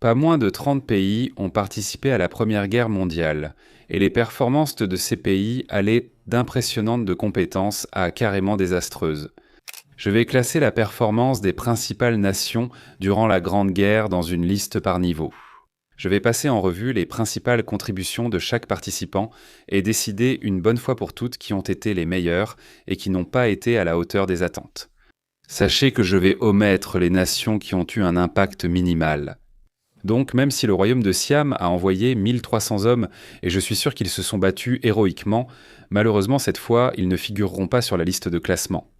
Pas moins de 30 pays ont participé à la Première Guerre mondiale, et les performances de ces pays allaient d'impressionnantes de compétences à carrément désastreuses. Je vais classer la performance des principales nations durant la Grande Guerre dans une liste par niveau. Je vais passer en revue les principales contributions de chaque participant et décider une bonne fois pour toutes qui ont été les meilleures et qui n'ont pas été à la hauteur des attentes. Sachez que je vais omettre les nations qui ont eu un impact minimal. Donc, même si le royaume de Siam a envoyé 1300 hommes, et je suis sûr qu'ils se sont battus héroïquement, malheureusement cette fois, ils ne figureront pas sur la liste de classement.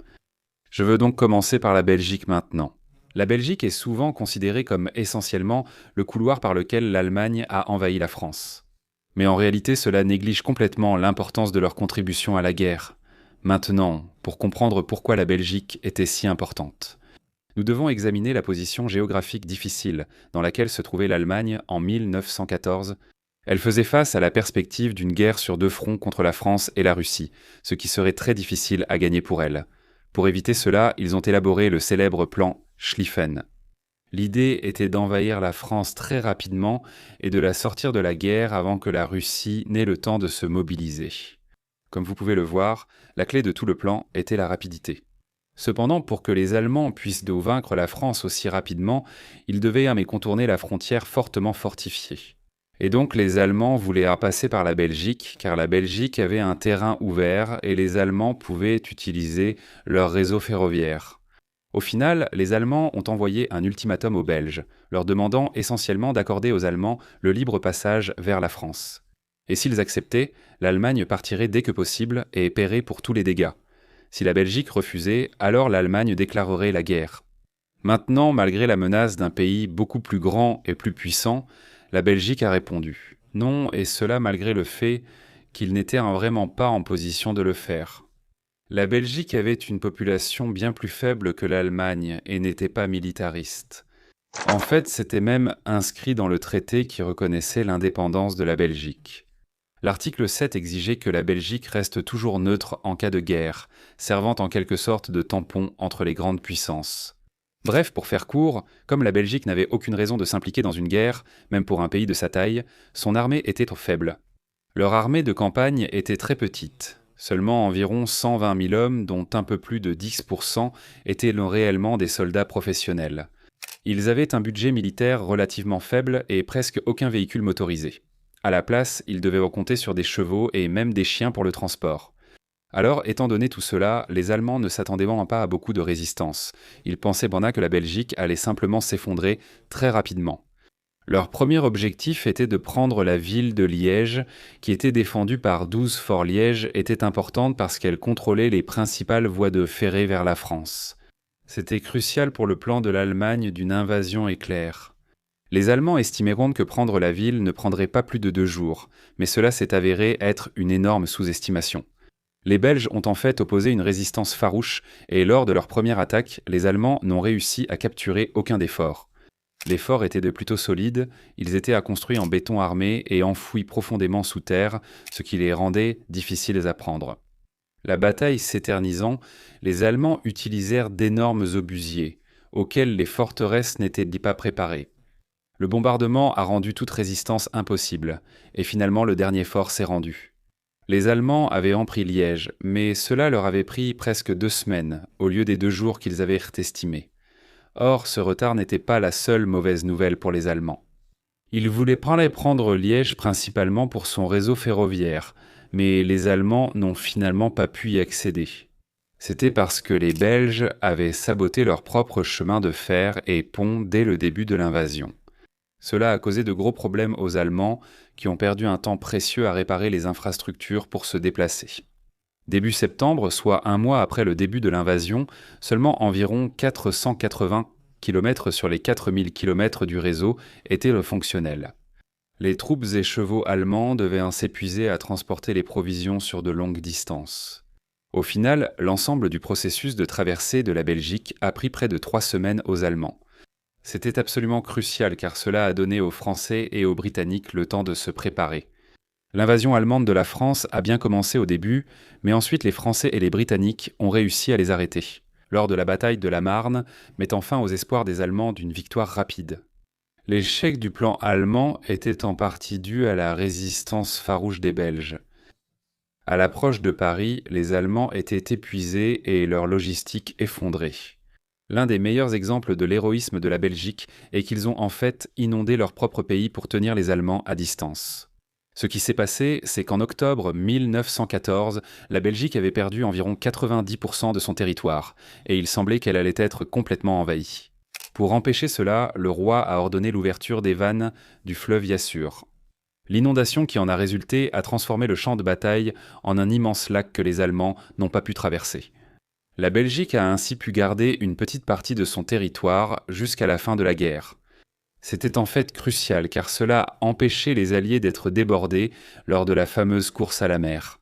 Je veux donc commencer par la Belgique maintenant. La Belgique est souvent considérée comme essentiellement le couloir par lequel l'Allemagne a envahi la France. Mais en réalité, cela néglige complètement l'importance de leur contribution à la guerre. Maintenant, pour comprendre pourquoi la Belgique était si importante, nous devons examiner la position géographique difficile dans laquelle se trouvait l'Allemagne en 1914. Elle faisait face à la perspective d'une guerre sur deux fronts contre la France et la Russie, ce qui serait très difficile à gagner pour elle. Pour éviter cela, ils ont élaboré le célèbre plan Schlieffen. L'idée était d'envahir la France très rapidement et de la sortir de la guerre avant que la Russie n'ait le temps de se mobiliser. Comme vous pouvez le voir, la clé de tout le plan était la rapidité. Cependant, pour que les Allemands puissent vaincre la France aussi rapidement, ils devaient contourner la frontière fortement fortifiée. Et donc les Allemands voulaient passer par la Belgique, car la Belgique avait un terrain ouvert et les Allemands pouvaient utiliser leur réseau ferroviaire. Au final, les Allemands ont envoyé un ultimatum aux Belges, leur demandant essentiellement d'accorder aux Allemands le libre passage vers la France. Et s'ils acceptaient, l'Allemagne partirait dès que possible et paierait pour tous les dégâts. Si la Belgique refusait, alors l'Allemagne déclarerait la guerre. Maintenant, malgré la menace d'un pays beaucoup plus grand et plus puissant, la Belgique a répondu non, et cela malgré le fait qu'il n'était vraiment pas en position de le faire. La Belgique avait une population bien plus faible que l'Allemagne et n'était pas militariste. En fait, c'était même inscrit dans le traité qui reconnaissait l'indépendance de la Belgique. L'article 7 exigeait que la Belgique reste toujours neutre en cas de guerre, servant en quelque sorte de tampon entre les grandes puissances. Bref, pour faire court, comme la Belgique n'avait aucune raison de s'impliquer dans une guerre, même pour un pays de sa taille, son armée était trop faible. Leur armée de campagne était très petite. Seulement environ 120 000 hommes, dont un peu plus de 10% étaient réellement des soldats professionnels. Ils avaient un budget militaire relativement faible et presque aucun véhicule motorisé. À la place, ils devaient compter sur des chevaux et même des chiens pour le transport. Alors, étant donné tout cela, les Allemands ne s'attendaient vraiment pas à beaucoup de résistance. Ils pensaient que la Belgique allait simplement s'effondrer très rapidement. Leur premier objectif était de prendre la ville de Liège, qui était défendue par 12 forts. Liège était importante parce qu'elle contrôlait les principales voies de ferré vers la France. C'était crucial pour le plan de l'Allemagne d'une invasion éclair. Les Allemands estimeront que prendre la ville ne prendrait pas plus de 2 jours, mais cela s'est avéré être une énorme sous-estimation. Les Belges ont en fait opposé une résistance farouche et lors de leur première attaque, les Allemands n'ont réussi à capturer aucun des forts. Les forts étaient plutôt solides, ils étaient construits en béton armé et enfouis profondément sous terre, ce qui les rendait difficiles à prendre. La bataille s'éternisant, les Allemands utilisèrent d'énormes obusiers, auxquels les forteresses n'étaient pas préparées. Le bombardement a rendu toute résistance impossible, et finalement le dernier fort s'est rendu. Les Allemands avaient empris Liège, mais cela leur avait pris presque 2 semaines, au lieu des 2 jours qu'ils avaient estimés. Or, ce retard n'était pas la seule mauvaise nouvelle pour les Allemands. Ils voulaient prendre Liège principalement pour son réseau ferroviaire, mais les Allemands n'ont finalement pas pu y accéder. C'était parce que les Belges avaient saboté leur propre chemin de fer et pont dès le début de l'invasion. Cela a causé de gros problèmes aux Allemands qui ont perdu un temps précieux à réparer les infrastructures pour se déplacer. Début septembre, soit 1 mois après le début de l'invasion, seulement environ 480 km sur les 4000 km du réseau étaient fonctionnels. Les troupes et chevaux allemands devaient s'épuiser à transporter les provisions sur de longues distances. Au final, l'ensemble du processus de traversée de la Belgique a pris près de 3 semaines aux Allemands. C'était absolument crucial car cela a donné aux Français et aux Britanniques le temps de se préparer. L'invasion allemande de la France a bien commencé au début, mais ensuite les Français et les Britanniques ont réussi à les arrêter, lors de la bataille de la Marne, mettant fin aux espoirs des Allemands d'une victoire rapide. L'échec du plan allemand était en partie dû à la résistance farouche des Belges. À l'approche de Paris, les Allemands étaient épuisés et leur logistique effondrée. L'un des meilleurs exemples de l'héroïsme de la Belgique est qu'ils ont en fait inondé leur propre pays pour tenir les Allemands à distance. Ce qui s'est passé, c'est qu'en octobre 1914, la Belgique avait perdu environ 90% de son territoire, et il semblait qu'elle allait être complètement envahie. Pour empêcher cela, le roi a ordonné l'ouverture des vannes du fleuve Yassur. L'inondation qui en a résulté a transformé le champ de bataille en un immense lac que les Allemands n'ont pas pu traverser. La Belgique a ainsi pu garder une petite partie de son territoire jusqu'à la fin de la guerre. C'était en fait crucial car cela a empêché les Alliés d'être débordés lors de la fameuse course à la mer.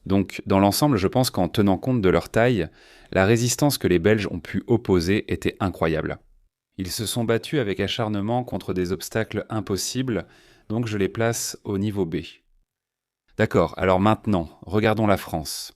Donc, dans l'ensemble, je pense qu'en tenant compte de leur taille, la résistance que les Belges ont pu opposer était incroyable. Ils se sont battus avec acharnement contre des obstacles impossibles, donc je les place au niveau B. D'accord, alors maintenant, regardons la France.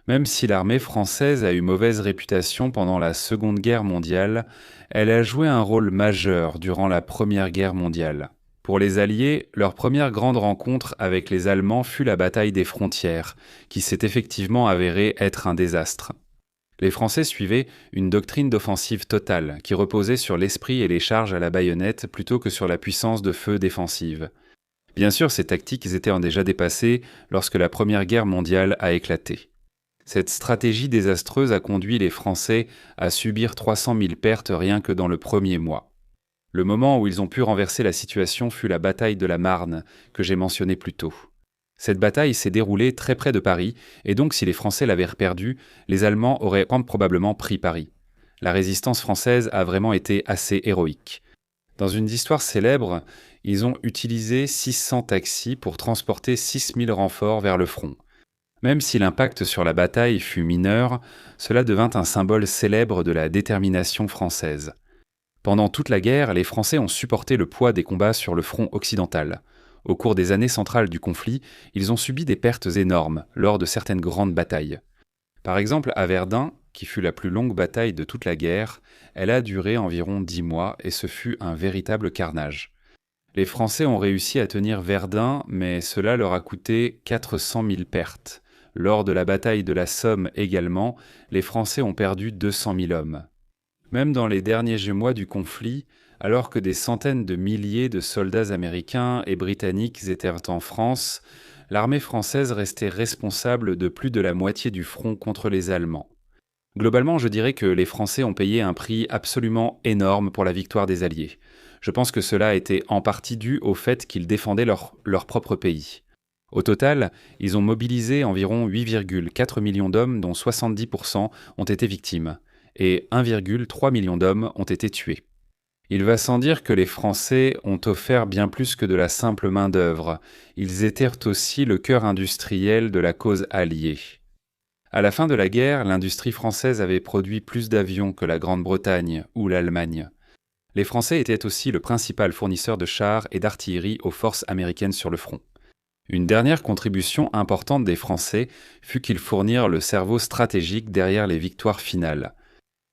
Même si l'armée française a eu mauvaise réputation pendant la Seconde Guerre mondiale, elle a joué un rôle majeur durant la Première Guerre mondiale. Pour les Alliés, leur première grande rencontre avec les Allemands fut la bataille des frontières, qui s'est effectivement avérée être un désastre. Les Français suivaient une doctrine d'offensive totale, qui reposait sur l'esprit et les charges à la baïonnette plutôt que sur la puissance de feu défensive. Bien sûr, ces tactiques étaient déjà dépassées lorsque la Première Guerre mondiale a éclaté. Cette stratégie désastreuse a conduit les Français à subir 300 000 pertes rien que dans le premier mois. Le moment où ils ont pu renverser la situation fut la bataille de la Marne, que j'ai mentionnée plus tôt. Cette bataille s'est déroulée très près de Paris, et donc si les Français l'avaient perdue, les Allemands auraient probablement pris Paris. La résistance française a vraiment été assez héroïque. Dans une histoire célèbre, ils ont utilisé 600 taxis pour transporter 6000 renforts vers le front. Même si l'impact sur la bataille fut mineur, cela devint un symbole célèbre de la détermination française. Pendant toute la guerre, les Français ont supporté le poids des combats sur le front occidental. Au cours des années centrales du conflit, ils ont subi des pertes énormes lors de certaines grandes batailles. Par exemple, à Verdun, qui fut la plus longue bataille de toute la guerre, elle a duré environ 10 mois et ce fut un véritable carnage. Les Français ont réussi à tenir Verdun, mais cela leur a coûté 400 000 pertes. Lors de la bataille de la Somme également, les Français ont perdu 200 000 hommes. Même dans les derniers mois du conflit, alors que des centaines de milliers de soldats américains et britanniques étaient en France, l'armée française restait responsable de plus de la moitié du front contre les Allemands. Globalement, je dirais que les Français ont payé un prix absolument énorme pour la victoire des Alliés. Je pense que cela était en partie dû au fait qu'ils défendaient leur propre pays. Au total, ils ont mobilisé environ 8,4 millions d'hommes dont 70% ont été victimes, et 1,3 million d'hommes ont été tués. Il va sans dire que les Français ont offert bien plus que de la simple main-d'œuvre, ils étaient aussi le cœur industriel de la cause alliée. À la fin de la guerre, l'industrie française avait produit plus d'avions que la Grande-Bretagne ou l'Allemagne. Les Français étaient aussi le principal fournisseur de chars et d'artillerie aux forces américaines sur le front. Une dernière contribution importante des Français fut qu'ils fournirent le cerveau stratégique derrière les victoires finales.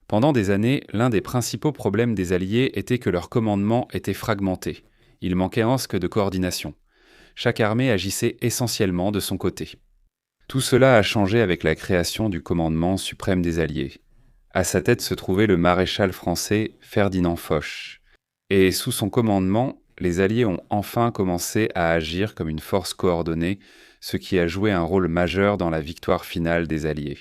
Pendant des années, l'un des principaux problèmes des Alliés était que leur commandement était fragmenté. Il manquait de coordination. Chaque armée agissait essentiellement de son côté. Tout cela a changé avec la création du commandement suprême des Alliés. À sa tête se trouvait le maréchal français Ferdinand Foch. Et sous son commandement, les Alliés ont enfin commencé à agir comme une force coordonnée, ce qui a joué un rôle majeur dans la victoire finale des Alliés.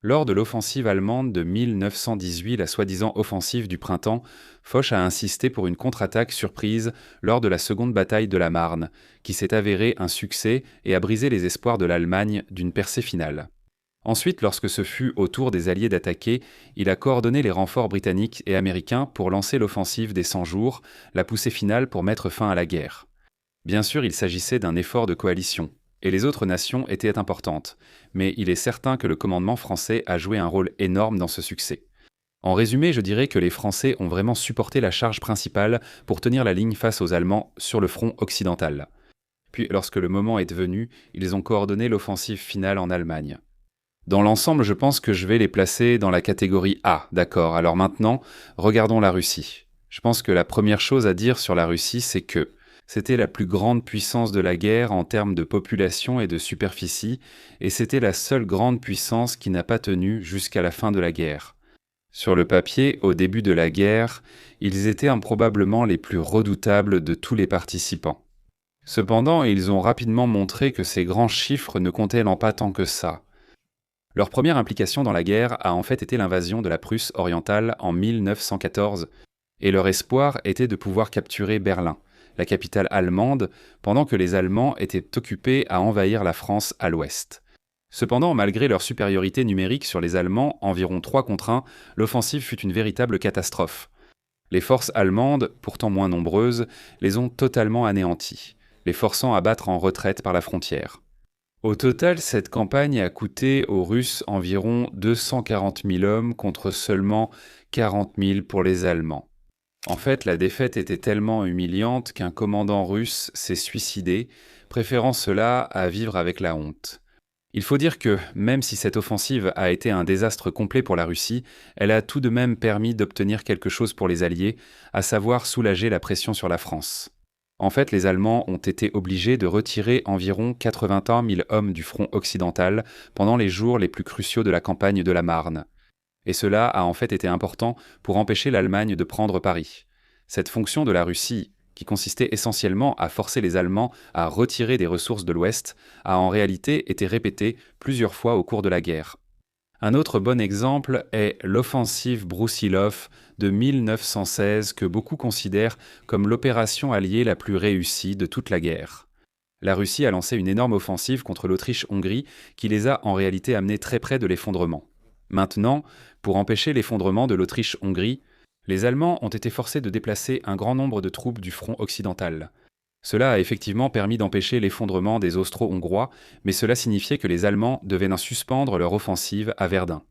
Lors de l'offensive allemande de 1918, la soi-disant offensive du printemps, Foch a insisté pour une contre-attaque surprise lors de la seconde bataille de la Marne, qui s'est avérée un succès et a brisé les espoirs de l'Allemagne d'une percée finale. Ensuite, lorsque ce fut au tour des Alliés d'attaquer, il a coordonné les renforts britanniques et américains pour lancer l'offensive des 100 jours, la poussée finale pour mettre fin à la guerre. Bien sûr, il s'agissait d'un effort de coalition, et les autres nations étaient importantes, mais il est certain que le commandement français a joué un rôle énorme dans ce succès. En résumé, je dirais que les Français ont vraiment supporté la charge principale pour tenir la ligne face aux Allemands sur le front occidental. Puis, lorsque le moment est venu, ils ont coordonné l'offensive finale en Allemagne. Dans l'ensemble, je pense que je vais les placer dans la catégorie A, d'accord. Alors maintenant, regardons la Russie. Je pense que la première chose à dire sur la Russie, c'est que c'était la plus grande puissance de la guerre en termes de population et de superficie, et c'était la seule grande puissance qui n'a pas tenu jusqu'à la fin de la guerre. Sur le papier, au début de la guerre, ils étaient improbablement les plus redoutables de tous les participants. Cependant, ils ont rapidement montré que ces grands chiffres ne comptaient pas tant que ça. Leur première implication dans la guerre a en fait été l'invasion de la Prusse orientale en 1914, et leur espoir était de pouvoir capturer Berlin, la capitale allemande, pendant que les Allemands étaient occupés à envahir la France à l'ouest. Cependant, malgré leur supériorité numérique sur les Allemands, environ 3 contre 1, l'offensive fut une véritable catastrophe. Les forces allemandes, pourtant moins nombreuses, les ont totalement anéanties, les forçant à battre en retraite par la frontière. Au total, cette campagne a coûté aux Russes environ 240 000 hommes contre seulement 40 000 pour les Allemands. En fait, la défaite était tellement humiliante qu'un commandant russe s'est suicidé, préférant cela à vivre avec la honte. Il faut dire que, même si cette offensive a été un désastre complet pour la Russie, elle a tout de même permis d'obtenir quelque chose pour les Alliés, à savoir soulager la pression sur la France. En fait, les Allemands ont été obligés de retirer environ 81 000 hommes du front occidental pendant les jours les plus cruciaux de la campagne de la Marne. Et cela a en fait été important pour empêcher l'Allemagne de prendre Paris. Cette fonction de la Russie, qui consistait essentiellement à forcer les Allemands à retirer des ressources de l'Ouest, a en réalité été répétée plusieurs fois au cours de la guerre. Un autre bon exemple est l'offensive Broussilov de 1916 que beaucoup considèrent comme l'opération alliée la plus réussie de toute la guerre. La Russie a lancé une énorme offensive contre l'Autriche-Hongrie qui les a en réalité amenés très près de l'effondrement. Maintenant, pour empêcher l'effondrement de l'Autriche-Hongrie, les Allemands ont été forcés de déplacer un grand nombre de troupes du front occidental. Cela a effectivement permis d'empêcher l'effondrement des Austro-Hongrois, mais cela signifiait que les Allemands devaient suspendre leur offensive à Verdun.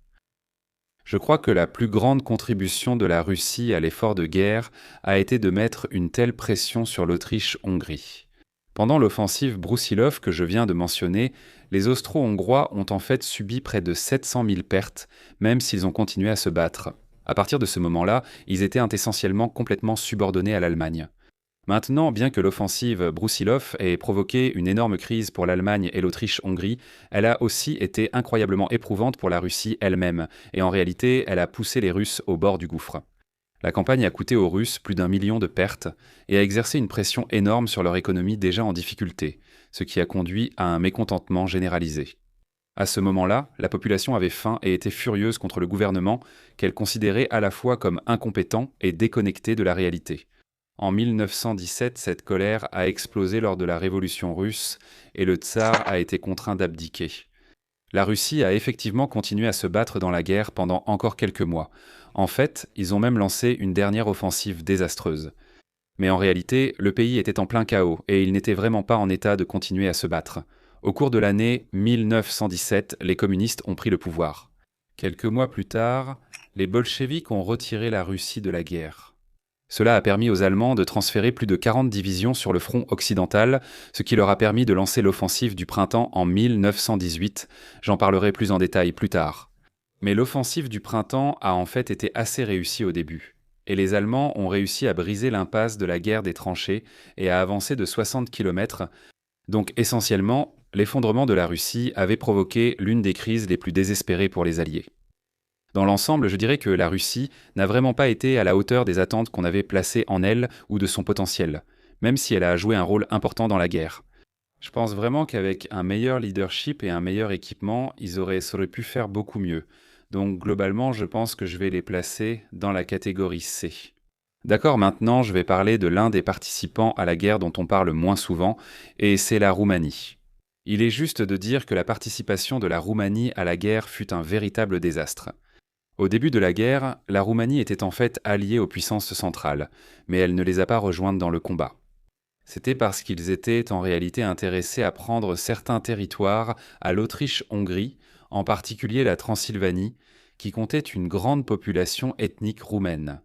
Je crois que la plus grande contribution de la Russie à l'effort de guerre a été de mettre une telle pression sur l'Autriche-Hongrie. Pendant l'offensive Broussilov que je viens de mentionner, les Austro-Hongrois ont en fait subi près de 700 000 pertes, même s'ils ont continué à se battre. À partir de ce moment-là, ils étaient essentiellement complètement subordonnés à l'Allemagne. Maintenant, bien que l'offensive Broussilov ait provoqué une énorme crise pour l'Allemagne et l'Autriche-Hongrie, elle a aussi été incroyablement éprouvante pour la Russie elle-même, et en réalité, elle a poussé les Russes au bord du gouffre. La campagne a coûté aux Russes plus d'1 million de pertes et a exercé une pression énorme sur leur économie déjà en difficulté, ce qui a conduit à un mécontentement généralisé. À ce moment-là, la population avait faim et était furieuse contre le gouvernement qu'elle considérait à la fois comme incompétent et déconnecté de la réalité. En 1917, cette colère a explosé lors de la Révolution russe et le tsar a été contraint d'abdiquer. La Russie a effectivement continué à se battre dans la guerre pendant encore quelques mois. En fait, ils ont même lancé une dernière offensive désastreuse. Mais en réalité, le pays était en plein chaos et il n'était vraiment pas en état de continuer à se battre. Au cours de l'année 1917, les communistes ont pris le pouvoir. Quelques mois plus tard, les bolcheviks ont retiré la Russie de la guerre. Cela a permis aux Allemands de transférer plus de 40 divisions sur le front occidental, ce qui leur a permis de lancer l'offensive du printemps en 1918. J'en parlerai plus en détail plus tard. Mais l'offensive du printemps a en fait été assez réussie au début. Et les Allemands ont réussi à briser l'impasse de la guerre des tranchées et à avancer de 60 km. Donc essentiellement, l'effondrement de la Russie avait provoqué l'une des crises les plus désespérées pour les Alliés. Dans l'ensemble, je dirais que la Russie n'a vraiment pas été à la hauteur des attentes qu'on avait placées en elle ou de son potentiel, même si elle a joué un rôle important dans la guerre. Je pense vraiment qu'avec un meilleur leadership et un meilleur équipement, ça aurait pu faire beaucoup mieux. Donc globalement, je pense que je vais les placer dans la catégorie C. D'accord, maintenant je vais parler de l'un des participants à la guerre dont on parle moins souvent, et c'est la Roumanie. Il est juste de dire que la participation de la Roumanie à la guerre fut un véritable désastre. Au début de la guerre, la Roumanie était en fait alliée aux puissances centrales, mais elle ne les a pas rejointes dans le combat. C'était parce qu'ils étaient en réalité intéressés à prendre certains territoires à l'Autriche-Hongrie, en particulier la Transylvanie, qui comptait une grande population ethnique roumaine.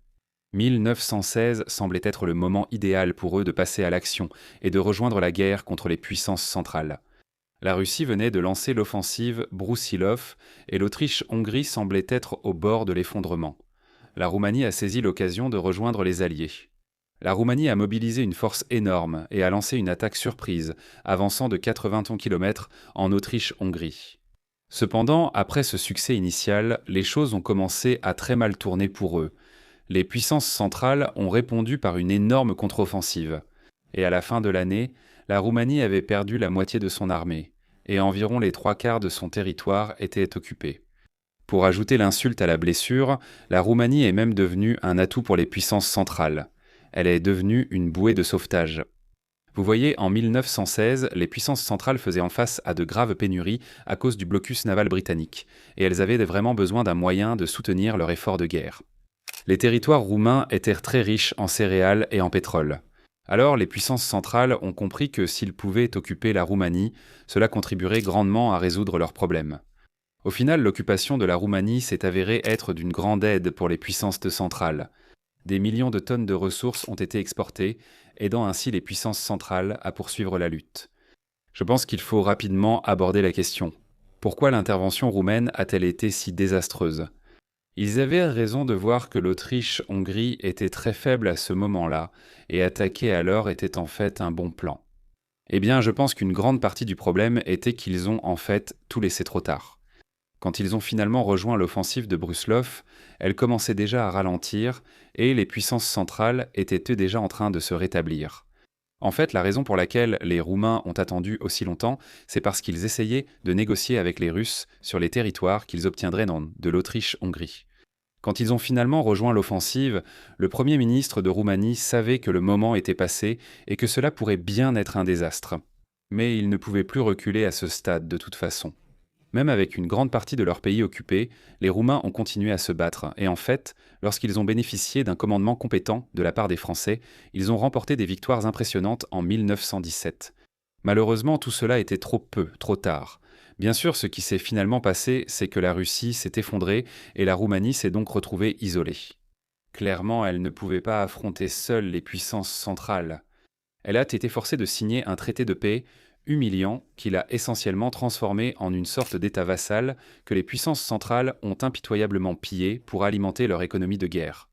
1916 semblait être le moment idéal pour eux de passer à l'action et de rejoindre la guerre contre les puissances centrales. La Russie venait de lancer l'offensive Broussilov et l'Autriche-Hongrie semblait être au bord de l'effondrement. la Roumanie a saisi l'occasion de rejoindre les Alliés. La Roumanie a mobilisé une force énorme et a lancé une attaque surprise, avançant de 80 km en Autriche-Hongrie. Cependant, après ce succès initial, les choses ont commencé à très mal tourner pour eux. Les puissances centrales ont répondu par une énorme contre-offensive. Et à la fin de l'année, la Roumanie avait perdu la moitié de son armée, et environ les 3/4 de son territoire étaient occupés. Pour ajouter l'insulte à la blessure, la Roumanie est même devenue un atout pour les puissances centrales. Elle est devenue une bouée de sauvetage. Vous voyez, en 1916, les puissances centrales faisaient en face à de graves pénuries à cause du blocus naval britannique, et elles avaient vraiment besoin d'un moyen de soutenir leur effort de guerre. Les territoires roumains étaient très riches en céréales et en pétrole. Alors les puissances centrales ont compris que s'ils pouvaient occuper la Roumanie, cela contribuerait grandement à résoudre leurs problèmes. Au final, l'occupation de la Roumanie s'est avérée être d'une grande aide pour les puissances centrales. Des millions de tonnes de ressources ont été exportées, aidant ainsi les puissances centrales à poursuivre la lutte. Je pense qu'il faut rapidement aborder la question. Pourquoi l'intervention roumaine a-t-elle été si désastreuse ? Ils avaient raison de voir que l'Autriche-Hongrie était très faible à ce moment-là, et attaquer alors était en fait un bon plan. Eh bien, je pense qu'une grande partie du problème était qu'ils ont en fait tout laissé trop tard. Quand ils ont finalement rejoint l'offensive de Brusilov, elle commençait déjà à ralentir et les puissances centrales étaient eux déjà en train de se rétablir. En fait, la raison pour laquelle les Roumains ont attendu aussi longtemps, c'est parce qu'ils essayaient de négocier avec les Russes sur les territoires qu'ils obtiendraient de l'Autriche-Hongrie. Quand ils ont finalement rejoint l'offensive, le Premier ministre de Roumanie savait que le moment était passé et que cela pourrait bien être un désastre. Mais il ne pouvait plus reculer à ce stade de toute façon. Même avec une grande partie de leur pays occupé, les Roumains ont continué à se battre, et en fait, lorsqu'ils ont bénéficié d'un commandement compétent de la part des Français, ils ont remporté des victoires impressionnantes en 1917. Malheureusement, tout cela était trop peu, trop tard. Bien sûr, ce qui s'est finalement passé, c'est que la Russie s'est effondrée et la Roumanie s'est donc retrouvée isolée. Clairement, elle ne pouvait pas affronter seule les puissances centrales. Elle a été forcée de signer un traité de paix humiliant qui l'a essentiellement transformé en une sorte d'État vassal que les puissances centrales ont impitoyablement pillé pour alimenter leur économie de guerre.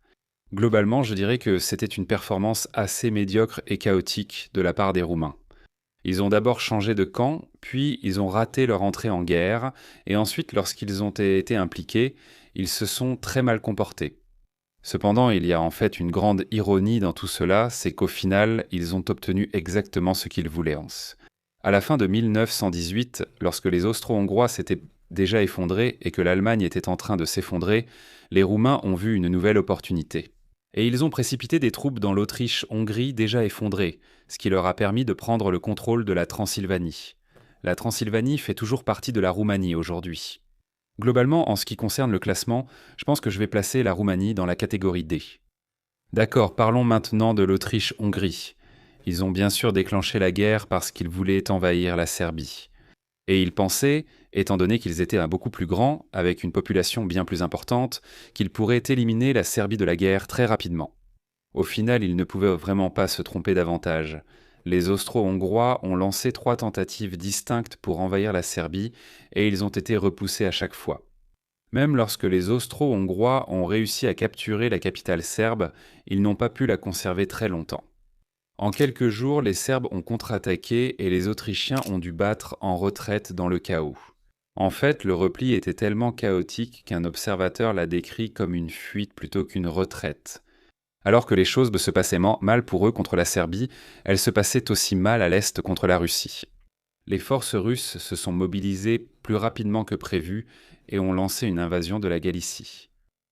Globalement, je dirais que c'était une performance assez médiocre et chaotique de la part des Roumains. Ils ont d'abord changé de camp, puis ils ont raté leur entrée en guerre, et ensuite, lorsqu'ils ont été impliqués, ils se sont très mal comportés. Cependant, il y a en fait une grande ironie dans tout cela, c'est qu'au final, ils ont obtenu exactement ce qu'ils voulaient. À la fin de 1918, lorsque les Austro-Hongrois s'étaient déjà effondrés et que l'Allemagne était en train de s'effondrer, les Roumains ont vu une nouvelle opportunité. Et ils ont précipité des troupes dans l'Autriche-Hongrie déjà effondrée, ce qui leur a permis de prendre le contrôle de la Transylvanie. La Transylvanie fait toujours partie de la Roumanie aujourd'hui. Globalement, en ce qui concerne le classement, je pense que je vais placer la Roumanie dans la catégorie D. D'accord, parlons maintenant de l'Autriche-Hongrie. Ils ont bien sûr déclenché la guerre parce qu'ils voulaient envahir la Serbie. Et ils pensaient, étant donné qu'ils étaient beaucoup plus grands, avec une population bien plus importante, qu'ils pourraient éliminer la Serbie de la guerre très rapidement. Au final, ils ne pouvaient vraiment pas se tromper davantage. Les Austro-Hongrois ont lancé 3 tentatives distinctes pour envahir la Serbie et ils ont été repoussés à chaque fois. Même lorsque les Austro-Hongrois ont réussi à capturer la capitale serbe, ils n'ont pas pu la conserver très longtemps. En quelques jours, les Serbes ont contre-attaqué et les Autrichiens ont dû battre en retraite dans le chaos. En fait, le repli était tellement chaotique qu'un observateur l'a décrit comme une fuite plutôt qu'une retraite. Alors que les choses se passaient mal pour eux contre la Serbie, elles se passaient aussi mal à l'est contre la Russie. Les forces russes se sont mobilisées plus rapidement que prévu et ont lancé une invasion de la Galicie.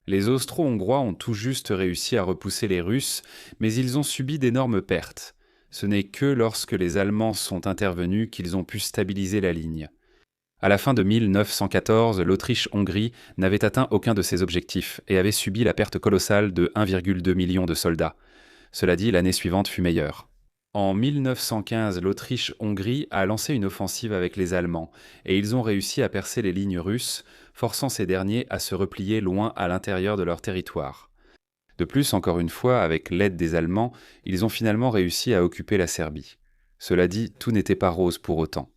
Les Austro-Hongrois ont tout juste réussi à repousser les Russes, mais ils ont subi d'énormes pertes. Ce n'est que lorsque les Allemands sont intervenus qu'ils ont pu stabiliser la ligne. À la fin de 1914, l'Autriche-Hongrie n'avait atteint aucun de ses objectifs et avait subi la perte colossale de 1,2 million de soldats. Cela dit, l'année suivante fut meilleure. En 1915, l'Autriche-Hongrie a lancé une offensive avec les Allemands et ils ont réussi à percer les lignes russes, forçant ces derniers à se replier loin à l'intérieur de leur territoire. De plus, encore une fois, avec l'aide des Allemands, ils ont finalement réussi à occuper la Serbie. Cela dit, tout n'était pas rose pour autant.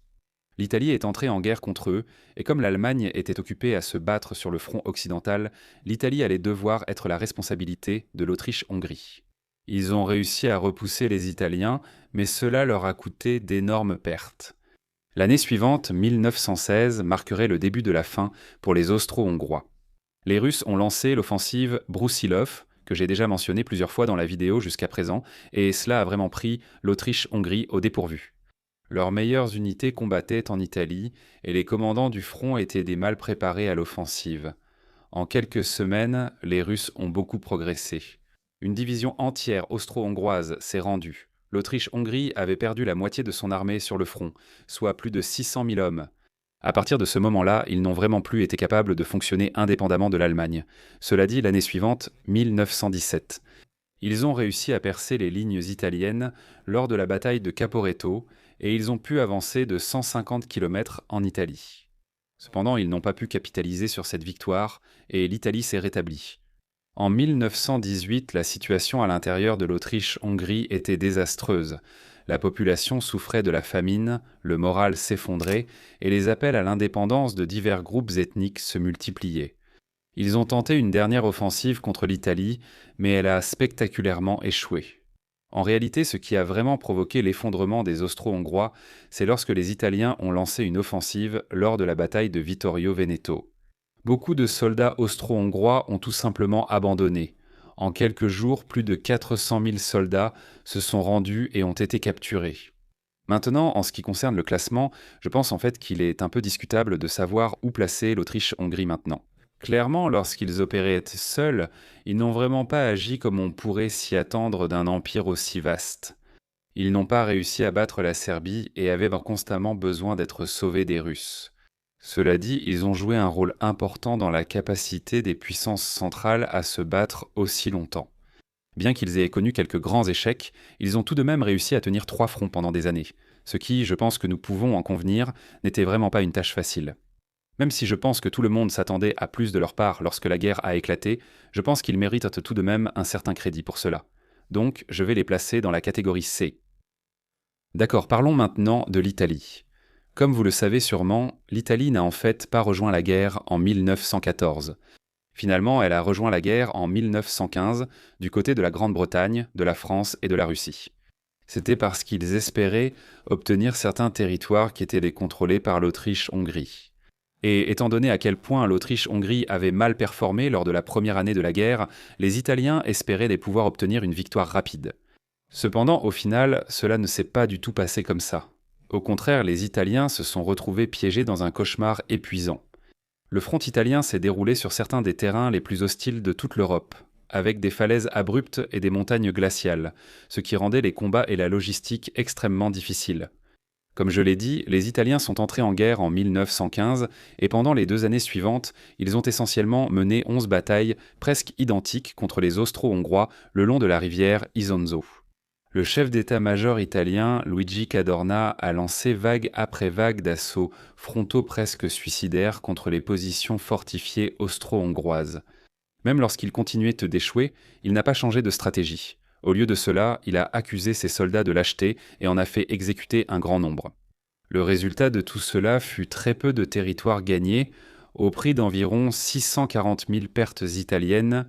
L'Italie est entrée en guerre contre eux, et comme l'Allemagne était occupée à se battre sur le front occidental, l'Italie allait devoir être la responsabilité de l'Autriche-Hongrie. Ils ont réussi à repousser les Italiens, mais cela leur a coûté d'énormes pertes. L'année suivante, 1916, marquerait le début de la fin pour les Austro-Hongrois. Les Russes ont lancé l'offensive Broussilov, que j'ai déjà mentionné plusieurs fois dans la vidéo jusqu'à présent, et cela a vraiment pris l'Autriche-Hongrie au dépourvu. Leurs meilleures unités combattaient en Italie, et les commandants du front étaient des mal préparés à l'offensive. En quelques semaines, les Russes ont beaucoup progressé. Une division entière austro-hongroise s'est rendue. L'Autriche-Hongrie avait perdu la moitié de son armée sur le front, soit plus de 600 000 hommes. À partir de ce moment-là, ils n'ont vraiment plus été capables de fonctionner indépendamment de l'Allemagne. Cela dit, l'année suivante, 1917. Ils ont réussi à percer les lignes italiennes lors de la bataille de Caporetto et ils ont pu avancer de 150 km en Italie. Cependant, ils n'ont pas pu capitaliser sur cette victoire et l'Italie s'est rétablie. En 1918, la situation à l'intérieur de l'Autriche-Hongrie était désastreuse. La population souffrait de la famine, le moral s'effondrait et les appels à l'indépendance de divers groupes ethniques se multipliaient. Ils ont tenté une dernière offensive contre l'Italie, mais elle a spectaculairement échoué. En réalité, ce qui a vraiment provoqué l'effondrement des Austro-Hongrois, c'est lorsque les Italiens ont lancé une offensive lors de la bataille de Vittorio Veneto. Beaucoup de soldats austro-hongrois ont tout simplement abandonné. En quelques jours, plus de 400 000 soldats se sont rendus et ont été capturés. Maintenant, en ce qui concerne le classement, je pense en fait qu'il est un peu discutable de savoir où placer l'Autriche-Hongrie maintenant. Clairement, lorsqu'ils opéraient seuls, ils n'ont vraiment pas agi comme on pourrait s'y attendre d'un empire aussi vaste. Ils n'ont pas réussi à battre la Serbie et avaient constamment besoin d'être sauvés des Russes. Cela dit, ils ont joué un rôle important dans la capacité des puissances centrales à se battre aussi longtemps. Bien qu'ils aient connu quelques grands échecs, ils ont tout de même réussi à tenir 3 fronts pendant des années, ce qui, je pense que nous pouvons en convenir, n'était vraiment pas une tâche facile. Même si je pense que tout le monde s'attendait à plus de leur part lorsque la guerre a éclaté, je pense qu'ils méritent tout de même un certain crédit pour cela. Donc, je vais les placer dans la catégorie C. D'accord, parlons maintenant de l'Italie. Comme vous le savez sûrement, l'Italie n'a en fait pas rejoint la guerre en 1914. Finalement, elle a rejoint la guerre en 1915 du côté de la Grande-Bretagne, de la France et de la Russie. C'était parce qu'ils espéraient obtenir certains territoires qui étaient contrôlés par l'Autriche-Hongrie. Et étant donné à quel point l'Autriche-Hongrie avait mal performé lors de la première année de la guerre, les Italiens espéraient pouvoir obtenir une victoire rapide. Cependant, au final, cela ne s'est pas du tout passé comme ça. Au contraire, les Italiens se sont retrouvés piégés dans un cauchemar épuisant. Le front italien s'est déroulé sur certains des terrains les plus hostiles de toute l'Europe, avec des falaises abruptes et des montagnes glaciales, ce qui rendait les combats et la logistique extrêmement difficiles. Comme je l'ai dit, les Italiens sont entrés en guerre en 1915 et pendant les 2 années suivantes, ils ont essentiellement mené 11 batailles presque identiques contre les Austro-Hongrois le long de la rivière Isonzo. Le chef d'état-major italien, Luigi Cadorna, a lancé vague après vague d'assauts frontaux presque suicidaires contre les positions fortifiées austro-hongroises. Même lorsqu'il continuait d'échouer, il n'a pas changé de stratégie. Au lieu de cela, il a accusé ses soldats de lâcheté et en a fait exécuter un grand nombre. Le résultat de tout cela fut très peu de territoires gagnés, au prix d'environ 640 000 pertes italiennes.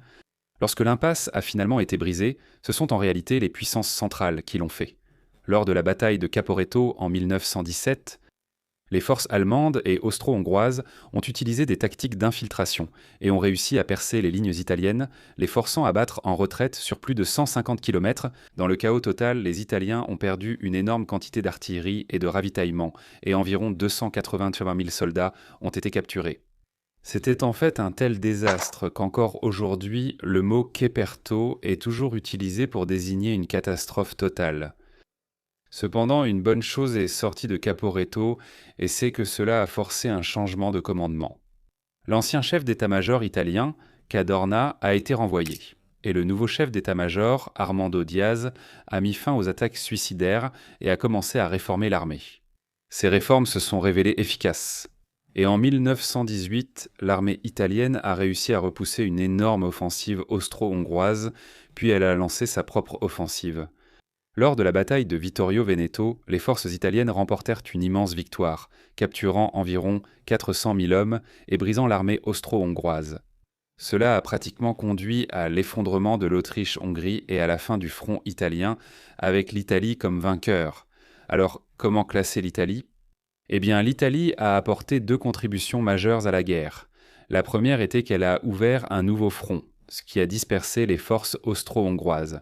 Lorsque l'impasse a finalement été brisée, ce sont en réalité les puissances centrales qui l'ont fait. Lors de la bataille de Caporetto en 1917, les forces allemandes et austro-hongroises ont utilisé des tactiques d'infiltration et ont réussi à percer les lignes italiennes, les forçant à battre en retraite sur plus de 150 km. Dans le chaos total, les Italiens ont perdu une énorme quantité d'artillerie et de ravitaillement, et environ 280 000 soldats ont été capturés. C'était en fait un tel désastre qu'encore aujourd'hui, le mot Caperto est toujours utilisé pour désigner une catastrophe totale. Cependant, une bonne chose est sortie de Caporetto, et c'est que cela a forcé un changement de commandement. L'ancien chef d'état-major italien, Cadorna, a été renvoyé, et le nouveau chef d'état-major, Armando Diaz, a mis fin aux attaques suicidaires et a commencé à réformer l'armée. Ces réformes se sont révélées efficaces. Et en 1918, l'armée italienne a réussi à repousser une énorme offensive austro-hongroise, puis elle a lancé sa propre offensive. Lors de la bataille de Vittorio Veneto, les forces italiennes remportèrent une immense victoire, capturant environ 400 000 hommes et brisant l'armée austro-hongroise. Cela a pratiquement conduit à l'effondrement de l'Autriche-Hongrie et à la fin du front italien, avec l'Italie comme vainqueur. Alors, comment classer l'Italie ? Eh bien, l'Italie a apporté 2 contributions majeures à la guerre. La première était qu'elle a ouvert un nouveau front, ce qui a dispersé les forces austro-hongroises.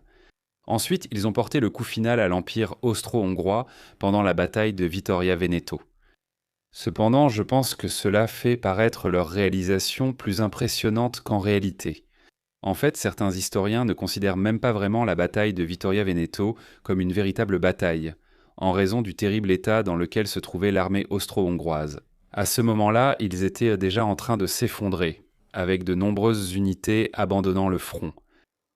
Ensuite, ils ont porté le coup final à l'Empire austro-hongrois pendant la bataille de Vittoria Veneto. Cependant, je pense que cela fait paraître leur réalisation plus impressionnante qu'en réalité. En fait, certains historiens ne considèrent même pas vraiment la bataille de Vittoria Veneto comme une véritable bataille, en raison du terrible état dans lequel se trouvait l'armée austro-hongroise. À ce moment-là, ils étaient déjà en train de s'effondrer, avec de nombreuses unités abandonnant le front.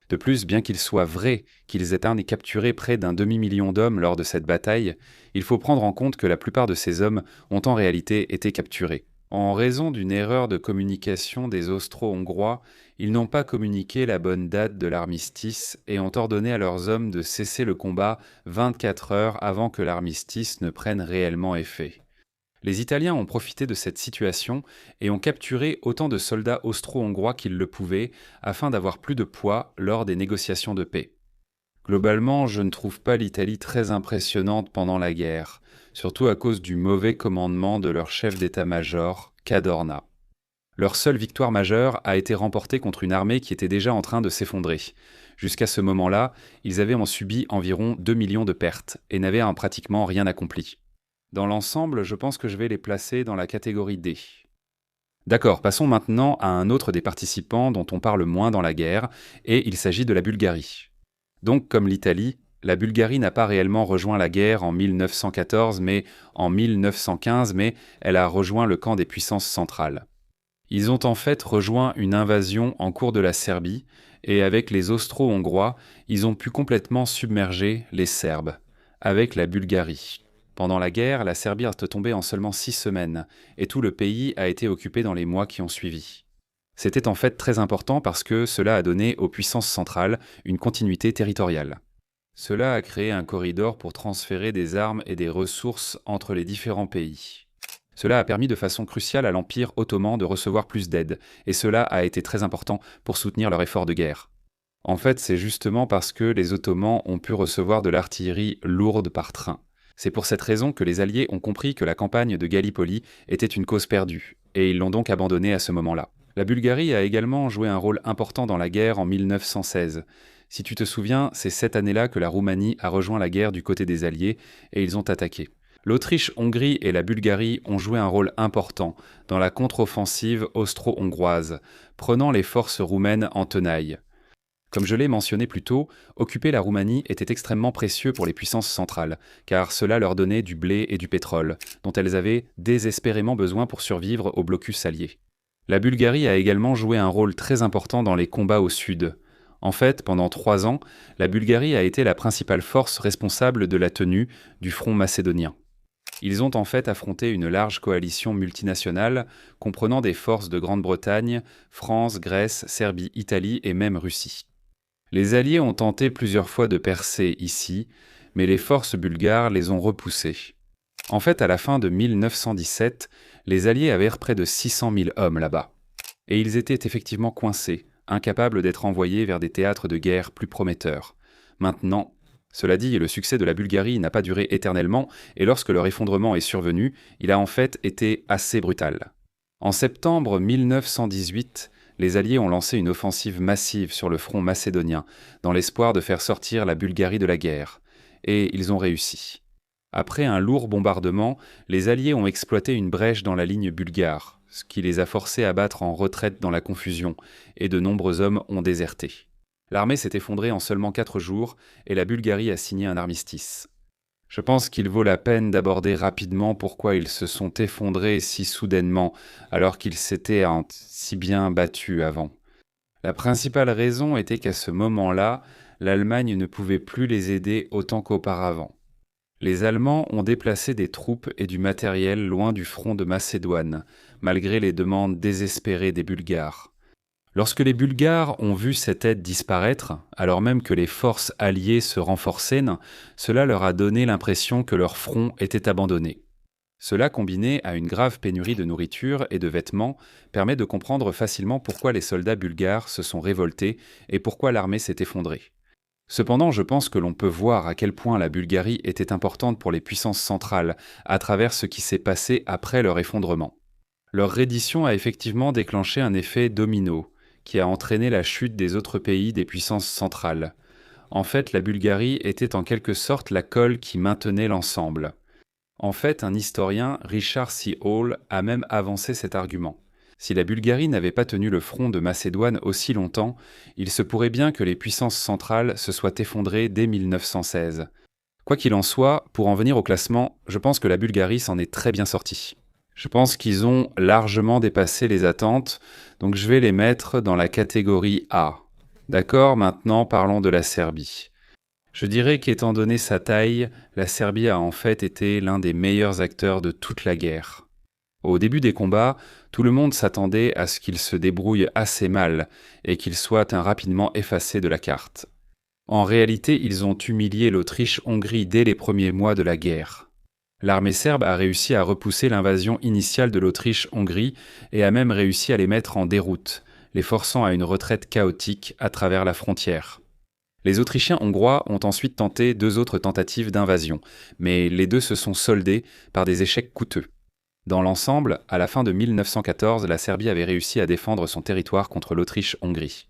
De plus, bien qu'il soit vrai qu'ils aient capturé près d'un demi-million d'hommes lors de cette bataille, il faut prendre en compte que la plupart de ces hommes ont en réalité été capturés. En raison d'une erreur de communication des Austro-Hongrois, ils n'ont pas communiqué la bonne date de l'armistice et ont ordonné à leurs hommes de cesser le combat 24 heures avant que l'armistice ne prenne réellement effet. Les Italiens ont profité de cette situation et ont capturé autant de soldats austro-hongrois qu'ils le pouvaient afin d'avoir plus de poids lors des négociations de paix. Globalement, je ne trouve pas l'Italie très impressionnante pendant la guerre, surtout à cause du mauvais commandement de leur chef d'état-major, Cadorna. Leur seule victoire majeure a été remportée contre une armée qui était déjà en train de s'effondrer. Jusqu'à ce moment-là, ils avaient en subi environ 2 millions de pertes et n'avaient pratiquement rien accompli. Dans l'ensemble, je pense que je vais les placer dans la catégorie D. D'accord, passons maintenant à un autre des participants dont on parle moins dans la guerre, et il s'agit de la Bulgarie. Donc, comme l'Italie, la Bulgarie n'a pas réellement rejoint la guerre en 1914, mais en 1915, mais elle a rejoint le camp des puissances centrales. Ils ont en fait rejoint une invasion en cours de la Serbie, et avec les Austro-Hongrois, ils ont pu complètement submerger les Serbes, avec la Bulgarie. Pendant la guerre, la Serbie est tombée en seulement 6 semaines, et tout le pays a été occupé dans les mois qui ont suivi. C'était en fait très important parce que cela a donné aux puissances centrales une continuité territoriale. Cela a créé un corridor pour transférer des armes et des ressources entre les différents pays. Cela a permis de façon cruciale à l'Empire ottoman de recevoir plus d'aide, et cela a été très important pour soutenir leur effort de guerre. En fait, c'est justement parce que les Ottomans ont pu recevoir de l'artillerie lourde par train. C'est pour cette raison que les Alliés ont compris que la campagne de Gallipoli était une cause perdue, et ils l'ont donc abandonnée à ce moment-là. La Bulgarie a également joué un rôle important dans la guerre en 1916. Si tu te souviens, c'est cette année-là que la Roumanie a rejoint la guerre du côté des Alliés, et ils ont attaqué. L'Autriche-Hongrie et la Bulgarie ont joué un rôle important dans la contre-offensive austro-hongroise, prenant les forces roumaines en tenaille. Comme je l'ai mentionné plus tôt, occuper la Roumanie était extrêmement précieux pour les puissances centrales, car cela leur donnait du blé et du pétrole, dont elles avaient désespérément besoin pour survivre au blocus allié. La Bulgarie a également joué un rôle très important dans les combats au sud. En fait, pendant 3 ans, la Bulgarie a été la principale force responsable de la tenue du front macédonien. Ils ont en fait affronté une large coalition multinationale comprenant des forces de Grande-Bretagne, France, Grèce, Serbie, Italie et même Russie. Les Alliés ont tenté plusieurs fois de percer ici, mais les forces bulgares les ont repoussés. En fait, à la fin de 1917, les Alliés avaient près de 600 000 hommes là-bas. Et ils étaient effectivement coincés, incapables d'être envoyés vers des théâtres de guerre plus prometteurs. Maintenant, cela dit, le succès de la Bulgarie n'a pas duré éternellement, et lorsque leur effondrement est survenu, il a en fait été assez brutal. En septembre 1918, les Alliés ont lancé une offensive massive sur le front macédonien, dans l'espoir de faire sortir la Bulgarie de la guerre. Et ils ont réussi. Après un lourd bombardement, les Alliés ont exploité une brèche dans la ligne bulgare, ce qui les a forcés à battre en retraite dans la confusion, et de nombreux hommes ont déserté. L'armée s'est effondrée en seulement 4 jours, et la Bulgarie a signé un armistice. Je pense qu'il vaut la peine d'aborder rapidement pourquoi ils se sont effondrés si soudainement, alors qu'ils s'étaient si bien battus avant. La principale raison était qu'à ce moment-là, l'Allemagne ne pouvait plus les aider autant qu'auparavant. Les Allemands ont déplacé des troupes et du matériel loin du front de Macédoine, malgré les demandes désespérées des Bulgares. Lorsque les Bulgares ont vu cette aide disparaître, alors même que les forces alliées se renforçaient, cela leur a donné l'impression que leur front était abandonné. Cela, combiné à une grave pénurie de nourriture et de vêtements, permet de comprendre facilement pourquoi les soldats bulgares se sont révoltés et pourquoi l'armée s'est effondrée. Cependant, je pense que l'on peut voir à quel point la Bulgarie était importante pour les puissances centrales à travers ce qui s'est passé après leur effondrement. Leur reddition a effectivement déclenché un effet domino, qui a entraîné la chute des autres pays des puissances centrales. En fait, la Bulgarie était en quelque sorte la colle qui maintenait l'ensemble. En fait, un historien, Richard C. Hall, a même avancé cet argument. Si la Bulgarie n'avait pas tenu le front de Macédoine aussi longtemps, il se pourrait bien que les puissances centrales se soient effondrées dès 1916. Quoi qu'il en soit, pour en venir au classement, je pense que la Bulgarie s'en est très bien sortie. Je pense qu'ils ont largement dépassé les attentes, donc je vais les mettre dans la catégorie A. D'accord, maintenant parlons de la Serbie. Je dirais qu'étant donné sa taille, la Serbie a en fait été l'un des meilleurs acteurs de toute la guerre. Au début des combats, tout le monde s'attendait à ce qu'il se débrouille assez mal et qu'il soit rapidement effacé de la carte. En réalité, ils ont humilié l'Autriche-Hongrie dès les premiers mois de la guerre. L'armée serbe a réussi à repousser l'invasion initiale de l'Autriche-Hongrie et a même réussi à les mettre en déroute, les forçant à une retraite chaotique à travers la frontière. Les Autrichiens hongrois ont ensuite tenté 2 autres tentatives d'invasion, mais les 2 se sont soldées par des échecs coûteux. Dans l'ensemble, à la fin de 1914, la Serbie avait réussi à défendre son territoire contre l'Autriche-Hongrie.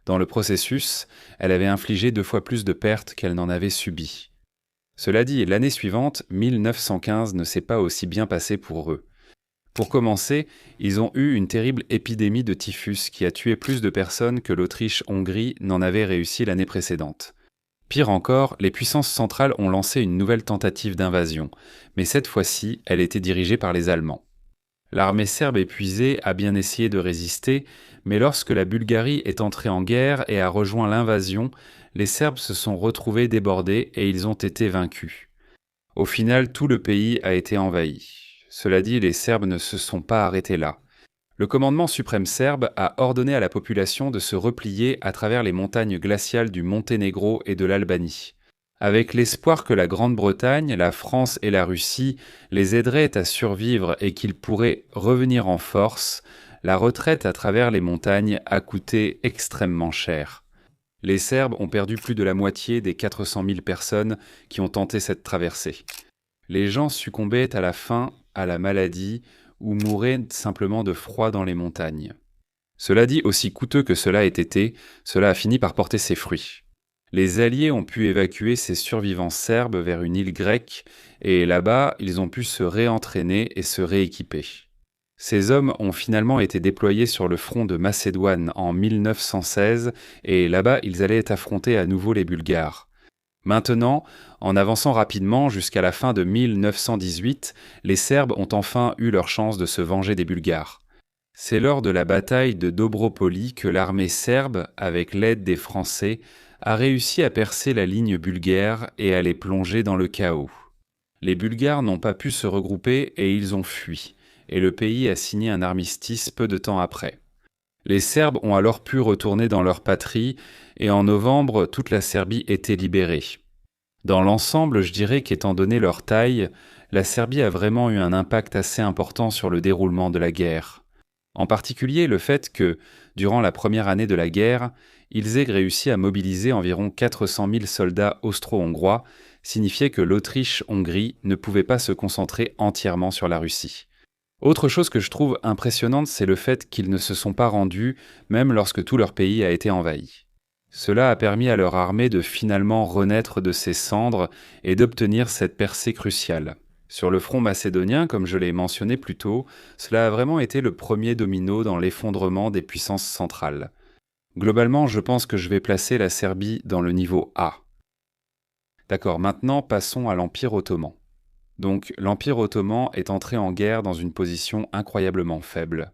Dans le processus, elle avait infligé 2 fois plus de pertes qu'elle n'en avait subies. Cela dit, l'année suivante, 1915, ne s'est pas aussi bien passée pour eux. Pour commencer, ils ont eu une terrible épidémie de typhus qui a tué plus de personnes que l'Autriche-Hongrie n'en avait réussi l'année précédente. Pire encore, les puissances centrales ont lancé une nouvelle tentative d'invasion, mais cette fois-ci, elle était dirigée par les Allemands. L'armée serbe épuisée a bien essayé de résister, mais lorsque la Bulgarie est entrée en guerre et a rejoint l'invasion, les Serbes se sont retrouvés débordés et ils ont été vaincus. Au final, tout le pays a été envahi. Cela dit, les Serbes ne se sont pas arrêtés là. Le commandement suprême serbe a ordonné à la population de se replier à travers les montagnes glaciales du Monténégro et de l'Albanie. Avec l'espoir que la Grande-Bretagne, la France et la Russie les aideraient à survivre et qu'ils pourraient revenir en force, la retraite à travers les montagnes a coûté extrêmement cher. Les Serbes ont perdu plus de la moitié des 400 000 personnes qui ont tenté cette traversée. Les gens succombaient à la faim, à la maladie, ou mouraient simplement de froid dans les montagnes. Cela dit, aussi coûteux que cela ait été, cela a fini par porter ses fruits. Les Alliés ont pu évacuer ces survivants serbes vers une île grecque, et là-bas, ils ont pu se réentraîner et se rééquiper. Ces hommes ont finalement été déployés sur le front de Macédoine en 1916, et là-bas, ils allaient affronter à nouveau les Bulgares. Maintenant, en avançant rapidement jusqu'à la fin de 1918, les Serbes ont enfin eu leur chance de se venger des Bulgares. C'est lors de la bataille de Dobropoli que l'armée serbe, avec l'aide des Français, a réussi à percer la ligne bulgare et à les plonger dans le chaos. Les Bulgares n'ont pas pu se regrouper et ils ont fui, et le pays a signé un armistice peu de temps après. Les Serbes ont alors pu retourner dans leur patrie, et en novembre, toute la Serbie était libérée. Dans l'ensemble, je dirais qu'étant donné leur taille, la Serbie a vraiment eu un impact assez important sur le déroulement de la guerre. En particulier le fait que, durant la première année de la guerre, ils aient réussi à mobiliser environ 400 000 soldats austro-hongrois, signifiait que l'Autriche-Hongrie ne pouvait pas se concentrer entièrement sur la Russie. Autre chose que je trouve impressionnante, c'est le fait qu'ils ne se sont pas rendus, même lorsque tout leur pays a été envahi. Cela a permis à leur armée de finalement renaître de ses cendres et d'obtenir cette percée cruciale. Sur le front macédonien, comme je l'ai mentionné plus tôt, cela a vraiment été le premier domino dans l'effondrement des puissances centrales. Globalement, je pense que je vais placer la Serbie dans le niveau A. D'accord, maintenant passons à l'Empire ottoman. Donc, l'Empire ottoman est entré en guerre dans une position incroyablement faible.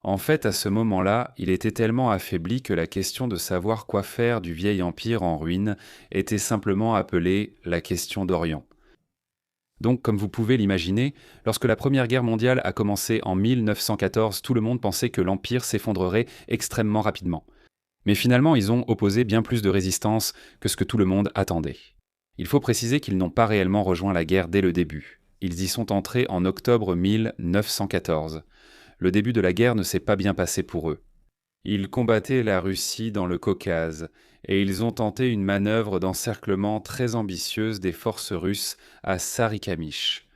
En fait, à ce moment-là, il était tellement affaibli que la question de savoir quoi faire du vieil empire en ruine était simplement appelée la question d'Orient. Donc, comme vous pouvez l'imaginer, lorsque la Première Guerre mondiale a commencé en 1914, tout le monde pensait que l'Empire s'effondrerait extrêmement rapidement. Mais finalement, ils ont opposé bien plus de résistance que ce que tout le monde attendait. Il faut préciser qu'ils n'ont pas réellement rejoint la guerre dès le début. Ils y sont entrés en octobre 1914. Le début de la guerre ne s'est pas bien passé pour eux. Ils combattaient la Russie dans le Caucase, et ils ont tenté une manœuvre d'encerclement très ambitieuse des forces russes à Sarikamish.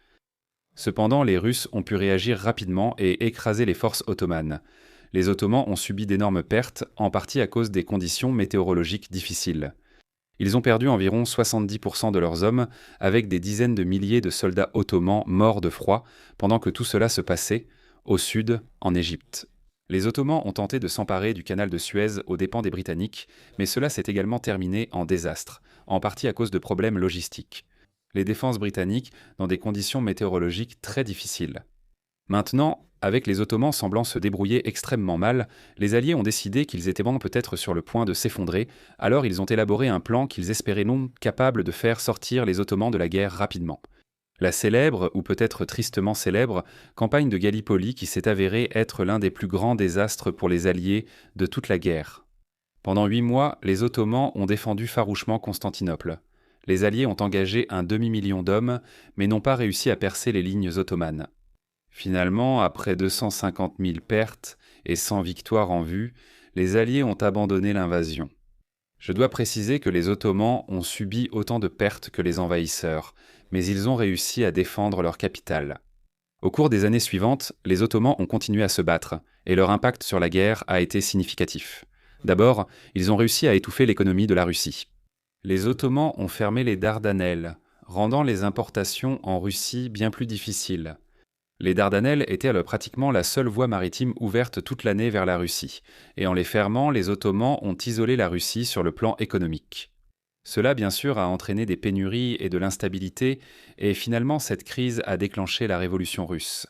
Cependant, les Russes ont pu réagir rapidement et écraser les forces ottomanes. Les Ottomans ont subi d'énormes pertes, en partie à cause des conditions météorologiques difficiles. Ils ont perdu environ 70% de leurs hommes, avec des dizaines de milliers de soldats ottomans morts de froid, pendant que tout cela se passait, au sud, en Égypte. Les Ottomans ont tenté de s'emparer du canal de Suez aux dépens des Britanniques, mais cela s'est également terminé en désastre, en partie à cause de problèmes logistiques. Les défenses britanniques dans des conditions météorologiques très difficiles. Maintenant, avec les Ottomans semblant se débrouiller extrêmement mal, les Alliés ont décidé qu'ils étaient peut-être sur le point de s'effondrer, alors ils ont élaboré un plan qu'ils espéraient non capable de faire sortir les Ottomans de la guerre rapidement. La célèbre, ou peut-être tristement célèbre, campagne de Gallipoli qui s'est avérée être l'un des plus grands désastres pour les Alliés de toute la guerre. Pendant 8 mois, les Ottomans ont défendu farouchement Constantinople. Les Alliés ont engagé un demi-million d'hommes, mais n'ont pas réussi à percer les lignes ottomanes. Finalement, après 250 000 pertes et 100 victoires en vue, les Alliés ont abandonné l'invasion. Je dois préciser que les Ottomans ont subi autant de pertes que les envahisseurs, mais ils ont réussi à défendre leur capitale. Au cours des années suivantes, les Ottomans ont continué à se battre, et leur impact sur la guerre a été significatif. D'abord, ils ont réussi à étouffer l'économie de la Russie. Les Ottomans ont fermé les Dardanelles, rendant les importations en Russie bien plus difficiles. Les Dardanelles étaient alors pratiquement la seule voie maritime ouverte toute l'année vers la Russie, et en les fermant, les Ottomans ont isolé la Russie sur le plan économique. Cela, bien sûr, a entraîné des pénuries et de l'instabilité, et finalement cette crise a déclenché la révolution russe.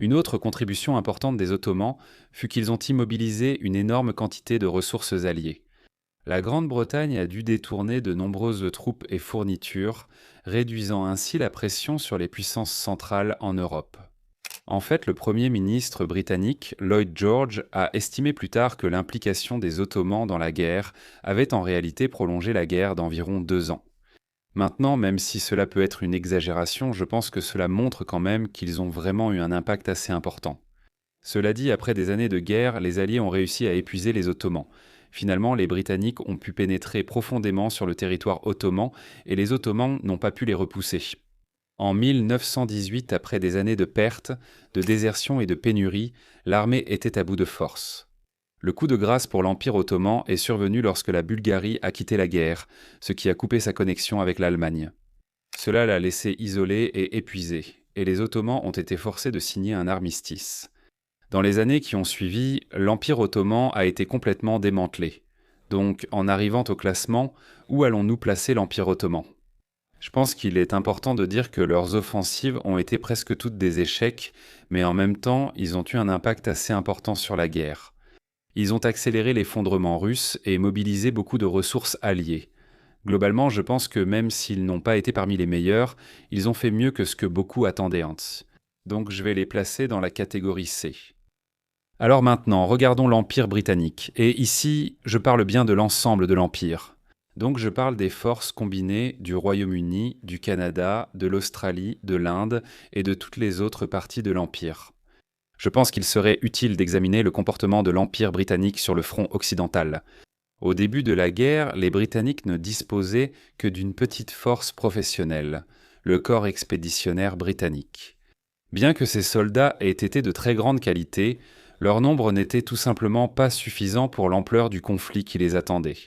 Une autre contribution importante des Ottomans fut qu'ils ont immobilisé une énorme quantité de ressources alliées. La Grande-Bretagne a dû détourner de nombreuses troupes et fournitures, réduisant ainsi la pression sur les puissances centrales en Europe. En fait, le Premier ministre britannique, Lloyd George, a estimé plus tard que l'implication des Ottomans dans la guerre avait en réalité prolongé la guerre d'environ 2 ans. Maintenant, même si cela peut être une exagération, je pense que cela montre quand même qu'ils ont vraiment eu un impact assez important. Cela dit, après des années de guerre, les Alliés ont réussi à épuiser les Ottomans. Finalement, les Britanniques ont pu pénétrer profondément sur le territoire ottoman et les Ottomans n'ont pas pu les repousser. En 1918, après des années de pertes, de désertion et de pénuries, l'armée était à bout de force. Le coup de grâce pour l'Empire ottoman est survenu lorsque la Bulgarie a quitté la guerre, ce qui a coupé sa connexion avec l'Allemagne. Cela l'a laissé isolé et épuisé, et les Ottomans ont été forcés de signer un armistice. Dans les années qui ont suivi, l'Empire ottoman a été complètement démantelé. Donc, en arrivant au classement, où allons-nous placer l'Empire ottoman ? Je pense qu'il est important de dire que leurs offensives ont été presque toutes des échecs, mais en même temps, ils ont eu un impact assez important sur la guerre. Ils ont accéléré l'effondrement russe et mobilisé beaucoup de ressources alliées. Globalement, je pense que même s'ils n'ont pas été parmi les meilleurs, ils ont fait mieux que ce que beaucoup attendaient. Donc je vais les placer dans la catégorie C. Alors maintenant, regardons l'Empire britannique. Et ici, je parle bien de l'ensemble de l'Empire. Donc je parle des forces combinées du Royaume-Uni, du Canada, de l'Australie, de l'Inde et de toutes les autres parties de l'Empire. Je pense qu'il serait utile d'examiner le comportement de l'Empire britannique sur le front occidental. Au début de la guerre, les Britanniques ne disposaient que d'une petite force professionnelle, le corps expéditionnaire britannique. Bien que ces soldats aient été de très grande qualité, leur nombre n'était tout simplement pas suffisant pour l'ampleur du conflit qui les attendait.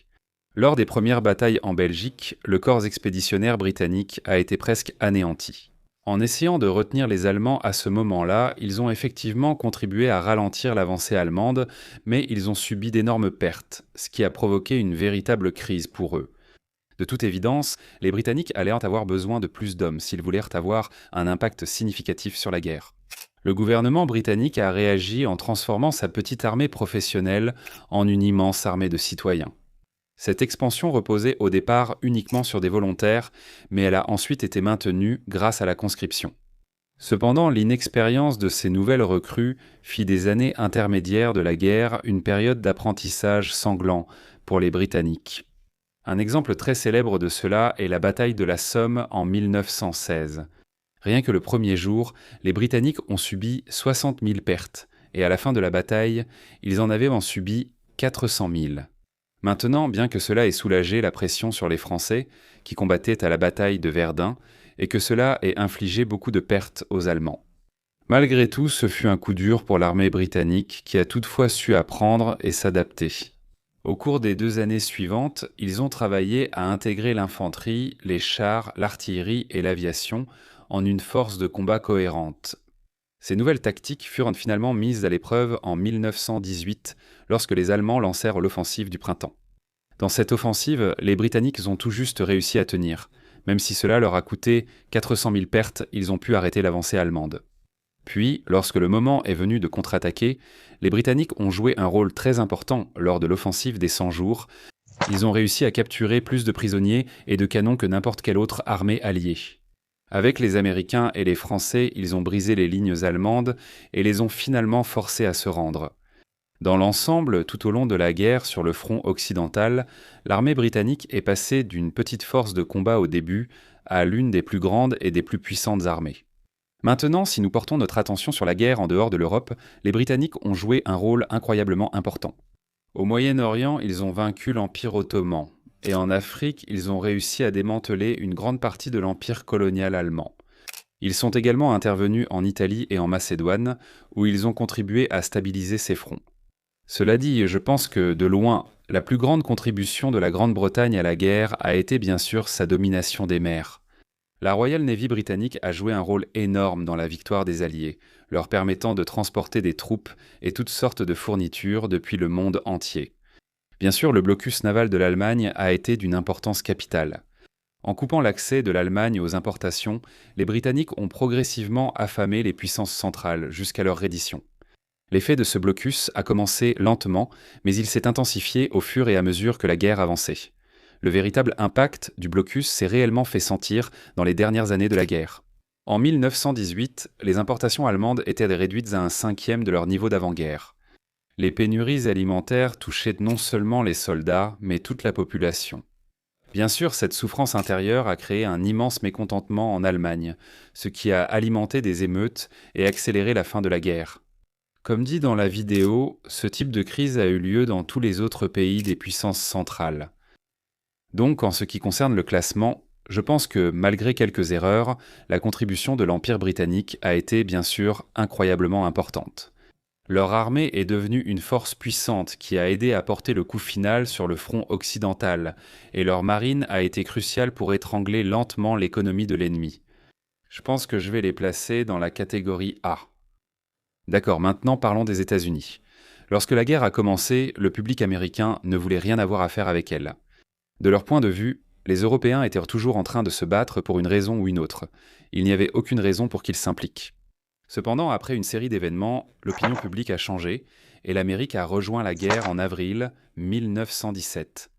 Lors des premières batailles en Belgique, le corps expéditionnaire britannique a été presque anéanti. En essayant de retenir les Allemands à ce moment-là, ils ont effectivement contribué à ralentir l'avancée allemande, mais ils ont subi d'énormes pertes, ce qui a provoqué une véritable crise pour eux. De toute évidence, les Britanniques allaient avoir besoin de plus d'hommes s'ils voulaient avoir un impact significatif sur la guerre. Le gouvernement britannique a réagi en transformant sa petite armée professionnelle en une immense armée de citoyens. Cette expansion reposait au départ uniquement sur des volontaires, mais elle a ensuite été maintenue grâce à la conscription. Cependant, l'inexpérience de ces nouvelles recrues fit des années intermédiaires de la guerre une période d'apprentissage sanglant pour les Britanniques. Un exemple très célèbre de cela est la bataille de la Somme en 1916. Rien que le premier jour, les Britanniques ont subi 60 000 pertes, et à la fin de la bataille, ils en avaient subi 400 000. Maintenant, bien que cela ait soulagé la pression sur les Français, qui combattaient à la bataille de Verdun, et que cela ait infligé beaucoup de pertes aux Allemands. Malgré tout, ce fut un coup dur pour l'armée britannique qui a toutefois su apprendre et s'adapter. Au cours des 2 années suivantes, ils ont travaillé à intégrer l'infanterie, les chars, l'artillerie et l'aviation en une force de combat cohérente. Ces nouvelles tactiques furent finalement mises à l'épreuve en 1918, lorsque les Allemands lancèrent l'offensive du printemps. Dans cette offensive, les Britanniques ont tout juste réussi à tenir. Même si cela leur a coûté 400 000 pertes, ils ont pu arrêter l'avancée allemande. Puis, lorsque le moment est venu de contre-attaquer, les Britanniques ont joué un rôle très important lors de l'offensive des 100 jours. Ils ont réussi à capturer plus de prisonniers et de canons que n'importe quelle autre armée alliée. Avec les Américains et les Français, ils ont brisé les lignes allemandes et les ont finalement forcés à se rendre. Dans l'ensemble, tout au long de la guerre sur le front occidental, l'armée britannique est passée d'une petite force de combat au début à l'une des plus grandes et des plus puissantes armées. Maintenant, si nous portons notre attention sur la guerre en dehors de l'Europe, les Britanniques ont joué un rôle incroyablement important. Au Moyen-Orient, ils ont vaincu l'Empire ottoman, et en Afrique, ils ont réussi à démanteler une grande partie de l'Empire colonial allemand. Ils sont également intervenus en Italie et en Macédoine, où ils ont contribué à stabiliser ces fronts. Cela dit, je pense que, de loin, la plus grande contribution de la Grande-Bretagne à la guerre a été bien sûr sa domination des mers. La Royal Navy britannique a joué un rôle énorme dans la victoire des Alliés, leur permettant de transporter des troupes et toutes sortes de fournitures depuis le monde entier. Bien sûr, le blocus naval de l'Allemagne a été d'une importance capitale. En coupant l'accès de l'Allemagne aux importations, les Britanniques ont progressivement affamé les puissances centrales jusqu'à leur reddition. L'effet de ce blocus a commencé lentement, mais il s'est intensifié au fur et à mesure que la guerre avançait. Le véritable impact du blocus s'est réellement fait sentir dans les dernières années de la guerre. En 1918, les importations allemandes étaient réduites à 1/5 de leur niveau d'avant-guerre. Les pénuries alimentaires touchaient non seulement les soldats, mais toute la population. Bien sûr, cette souffrance intérieure a créé un immense mécontentement en Allemagne, ce qui a alimenté des émeutes et accéléré la fin de la guerre. Comme dit dans la vidéo, ce type de crise a eu lieu dans tous les autres pays des puissances centrales. Donc, en ce qui concerne le classement, je pense que, malgré quelques erreurs, la contribution de l'Empire britannique a été, bien sûr, incroyablement importante. Leur armée est devenue une force puissante qui a aidé à porter le coup final sur le front occidental, et leur marine a été cruciale pour étrangler lentement l'économie de l'ennemi. Je pense que je vais les placer dans la catégorie A. D'accord, maintenant parlons des États-Unis. Lorsque la guerre a commencé, le public américain ne voulait rien avoir à faire avec elle. De leur point de vue, les Européens étaient toujours en train de se battre pour une raison ou une autre. Il n'y avait aucune raison pour qu'ils s'impliquent. Cependant, après une série d'événements, l'opinion publique a changé et l'Amérique a rejoint la guerre en avril 1917.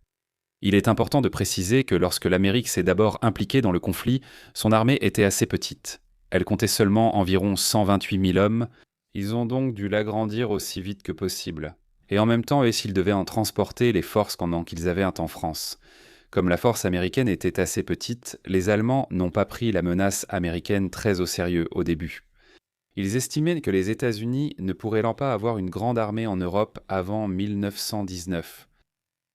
Il est important de préciser que lorsque l'Amérique s'est d'abord impliquée dans le conflit, son armée était assez petite. Elle comptait seulement environ 128 000 hommes. Ils ont donc dû l'agrandir aussi vite que possible. Et en même temps, s'ils devaient en transporter les forces pendant qu'ils avaient en France. Comme la force américaine était assez petite, les Allemands n'ont pas pris la menace américaine très au sérieux au début. Ils estimaient que les États-Unis ne pourraient pas avoir une grande armée en Europe avant 1919.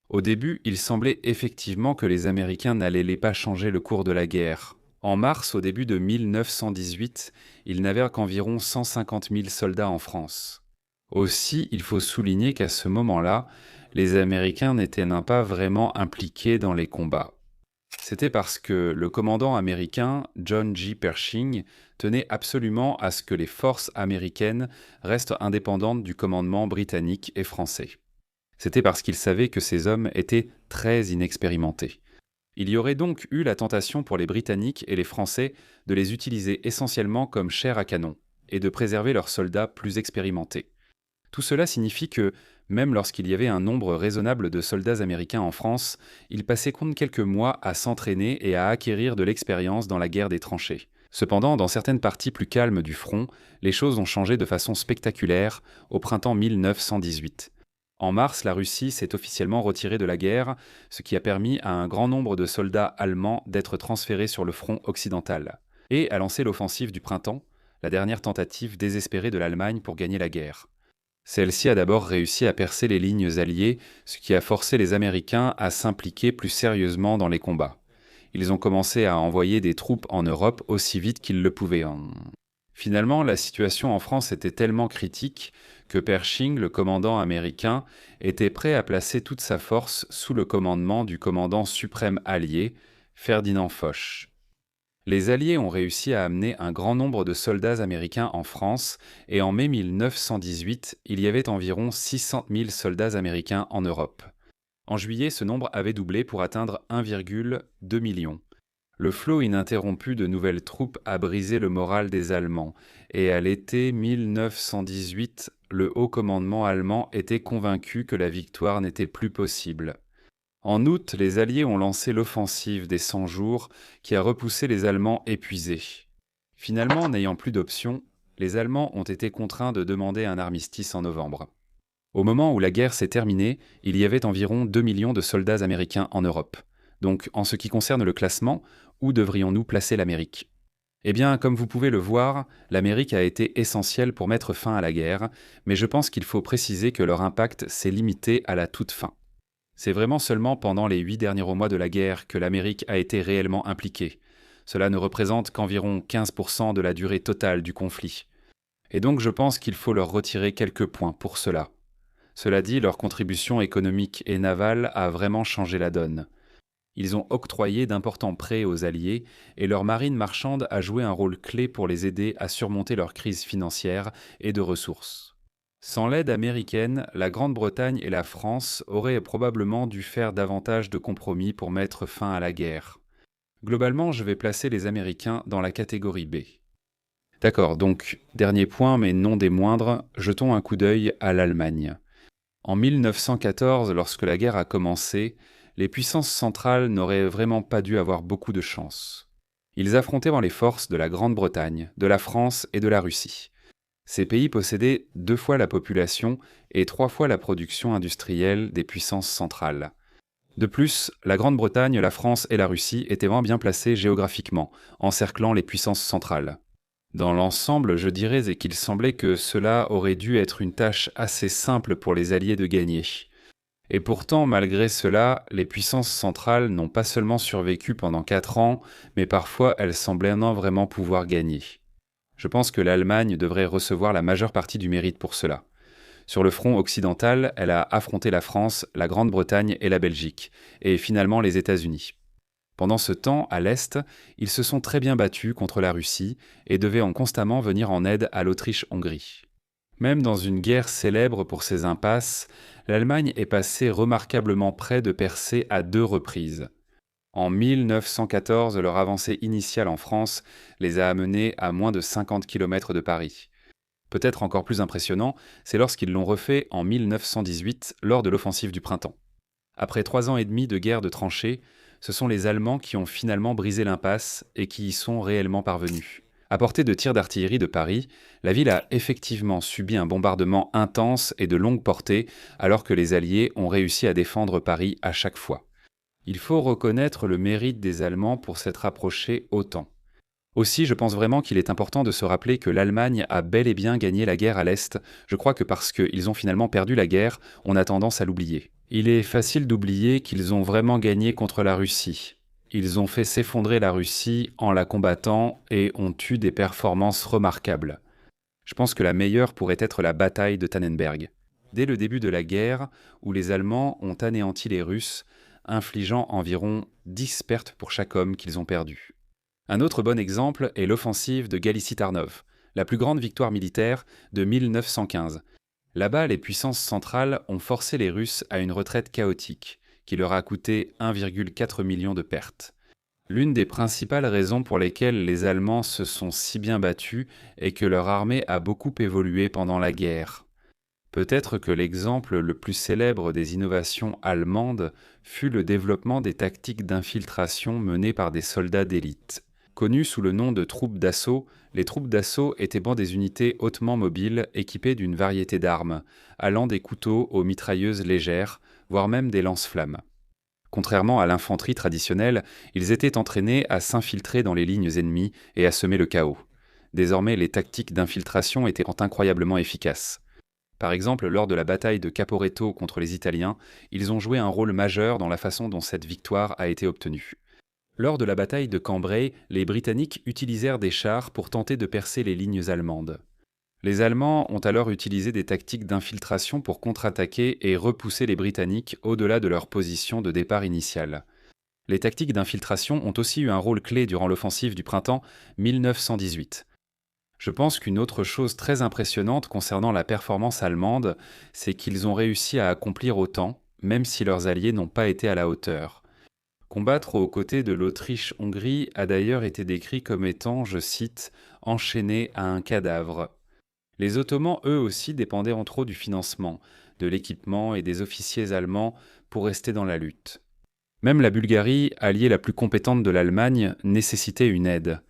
Au début, il semblait effectivement que les Américains n'allaient pas changer le cours de la guerre. En mars, au début de 1918, ils n'avaient qu'environ 150 000 soldats en France. Aussi, il faut souligner qu'à ce moment-là, les Américains n'étaient pas vraiment impliqués dans les combats. C'était parce que le commandant américain John J. Pershing tenait absolument à ce que les forces américaines restent indépendantes du commandement britannique et français. C'était parce qu'il savait que ces hommes étaient très inexpérimentés. Il y aurait donc eu la tentation pour les Britanniques et les Français de les utiliser essentiellement comme chair à canon et de préserver leurs soldats plus expérimentés. Tout cela signifie que, Même lorsqu'il y avait un nombre raisonnable de soldats américains en France, ils passaient compte quelques mois à s'entraîner et à acquérir de l'expérience dans la guerre des tranchées. Cependant, dans certaines parties plus calmes du front, les choses ont changé de façon spectaculaire au printemps 1918. En mars, la Russie s'est officiellement retirée de la guerre, ce qui a permis à un grand nombre de soldats allemands d'être transférés sur le front occidental, et a lancé l'offensive du printemps, la dernière tentative désespérée de l'Allemagne pour gagner la guerre. Celle-ci a d'abord réussi à percer les lignes alliées, ce qui a forcé les Américains à s'impliquer plus sérieusement dans les combats. Ils ont commencé à envoyer des troupes en Europe aussi vite qu'ils le pouvaient. Finalement, la situation en France était tellement critique que Pershing, le commandant américain, était prêt à placer toute sa force sous le commandement du commandant suprême allié, Ferdinand Foch. Les Alliés ont réussi à amener un grand nombre de soldats américains en France et en mai 1918, il y avait environ 600 000 soldats américains en Europe. En juillet, ce nombre avait doublé pour atteindre 1,2 million. Le flot ininterrompu de nouvelles troupes a brisé le moral des Allemands, et à l'été 1918, le haut commandement allemand était convaincu que la victoire n'était plus possible. En août, les Alliés ont lancé l'offensive des 100 jours, qui a repoussé les Allemands épuisés. Finalement, n'ayant plus d'option, les Allemands ont été contraints de demander un armistice en novembre. Au moment où la guerre s'est terminée, il y avait environ 2 millions de soldats américains en Europe. Donc, en ce qui concerne le classement, où devrions-nous placer l'Amérique ? Eh bien, comme vous pouvez le voir, l'Amérique a été essentielle pour mettre fin à la guerre, mais je pense qu'il faut préciser que leur impact s'est limité à la toute fin. C'est vraiment seulement pendant les 8 derniers mois de la guerre que l'Amérique a été réellement impliquée. Cela ne représente qu'environ 15% de la durée totale du conflit. Et donc je pense qu'il faut leur retirer quelques points pour cela. Cela dit, leur contribution économique et navale a vraiment changé la donne. Ils ont octroyé d'importants prêts aux Alliés et leur marine marchande a joué un rôle clé pour les aider à surmonter leur crise financière et de ressources. Sans l'aide américaine, la Grande-Bretagne et la France auraient probablement dû faire davantage de compromis pour mettre fin à la guerre. Globalement, je vais placer les Américains dans la catégorie B. D'accord, donc, dernier point, mais non des moindres, jetons un coup d'œil à l'Allemagne. En 1914, lorsque la guerre a commencé, les puissances centrales n'auraient vraiment pas dû avoir beaucoup de chance. Ils affrontaient les forces de la Grande-Bretagne, de la France et de la Russie. Ces pays possédaient 2 fois la population et 3 fois la production industrielle des puissances centrales. De plus, la Grande-Bretagne, la France et la Russie étaient vraiment bien placées géographiquement, encerclant les puissances centrales. Dans l'ensemble, je dirais qu'il semblait que cela aurait dû être une tâche assez simple pour les Alliés de gagner. Et pourtant, malgré cela, les puissances centrales n'ont pas seulement survécu pendant 4 ans, mais parfois elles semblaient non vraiment pouvoir gagner. Je pense que l'Allemagne devrait recevoir la majeure partie du mérite pour cela. Sur le front occidental, elle a affronté la France, la Grande-Bretagne et la Belgique, et finalement les États-Unis. Pendant ce temps, à l'Est, ils se sont très bien battus contre la Russie et devaient constamment venir en aide à l'Autriche-Hongrie. Même dans une guerre célèbre pour ses impasses, l'Allemagne est passée remarquablement près de percer à 2 reprises. En 1914, leur avancée initiale en France les a amenés à moins de 50 km de Paris. Peut-être encore plus impressionnant, c'est lorsqu'ils l'ont refait en 1918 lors de l'offensive du printemps. Après 3 ans et demi de guerre de tranchées, ce sont les Allemands qui ont finalement brisé l'impasse et qui y sont réellement parvenus. À portée de tirs d'artillerie de Paris, la ville a effectivement subi un bombardement intense et de longue portée, alors que les Alliés ont réussi à défendre Paris à chaque fois. Il faut reconnaître le mérite des Allemands pour s'être approchés autant. Aussi, je pense vraiment qu'il est important de se rappeler que l'Allemagne a bel et bien gagné la guerre à l'Est. Je crois que parce qu'ils ont finalement perdu la guerre, on a tendance à l'oublier. Il est facile d'oublier qu'ils ont vraiment gagné contre la Russie. Ils ont fait s'effondrer la Russie en la combattant et ont eu des performances remarquables. Je pense que la meilleure pourrait être la bataille de Tannenberg. Dès le début de la guerre, où les Allemands ont anéanti les Russes, infligeant environ 10 pertes pour chaque homme qu'ils ont perdu. Un autre bon exemple est l'offensive de Galicie-Tarnów, la plus grande victoire militaire de 1915. Là-bas, les puissances centrales ont forcé les Russes à une retraite chaotique, qui leur a coûté 1,4 million de pertes. L'une des principales raisons pour lesquelles les Allemands se sont si bien battus est que leur armée a beaucoup évolué pendant la guerre. Peut-être que l'exemple le plus célèbre des innovations allemandes fut le développement des tactiques d'infiltration menées par des soldats d'élite. Connues sous le nom de troupes d'assaut, les troupes d'assaut étaient des unités hautement mobiles équipées d'une variété d'armes, allant des couteaux aux mitrailleuses légères, voire même des lance-flammes. Contrairement à l'infanterie traditionnelle, ils étaient entraînés à s'infiltrer dans les lignes ennemies et à semer le chaos. Désormais, les tactiques d'infiltration étaient incroyablement efficaces. Par exemple, lors de la bataille de Caporetto contre les Italiens, ils ont joué un rôle majeur dans la façon dont cette victoire a été obtenue. Lors de la bataille de Cambrai, les Britanniques utilisèrent des chars pour tenter de percer les lignes allemandes. Les Allemands ont alors utilisé des tactiques d'infiltration pour contre-attaquer et repousser les Britanniques au-delà de leur position de départ initiale. Les tactiques d'infiltration ont aussi eu un rôle clé durant l'offensive du printemps 1918. Je pense qu'une autre chose très impressionnante concernant la performance allemande, c'est qu'ils ont réussi à accomplir autant, même si leurs alliés n'ont pas été à la hauteur. Combattre aux côtés de l'Autriche-Hongrie a d'ailleurs été décrit comme étant, je cite, « enchaîné à un cadavre ». Les Ottomans, eux aussi, dépendaient en trop du financement, de l'équipement et des officiers allemands pour rester dans la lutte. Même la Bulgarie, alliée la plus compétente de l'Allemagne, nécessitait une aide.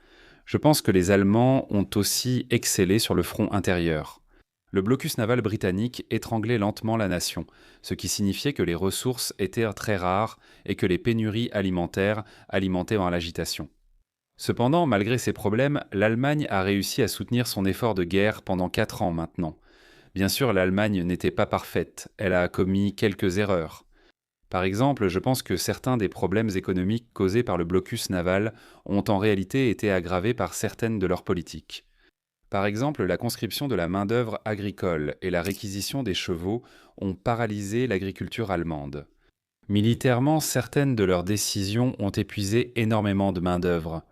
Je pense que les Allemands ont aussi excellé sur le front intérieur. Le blocus naval britannique étranglait lentement la nation, ce qui signifiait que les ressources étaient très rares et que les pénuries alimentaires alimentaient dans l'agitation. Cependant, malgré ces problèmes, l'Allemagne a réussi à soutenir son effort de guerre pendant 4 ans maintenant. Bien sûr, l'Allemagne n'était pas parfaite, elle a commis quelques erreurs. Par exemple, je pense que certains des problèmes économiques causés par le blocus naval ont en réalité été aggravés par certaines de leurs politiques. Par exemple, la conscription de la main-d'œuvre agricole et la réquisition des chevaux ont paralysé l'agriculture allemande. Militairement, certaines de leurs décisions ont épuisé énormément de main-d'œuvre.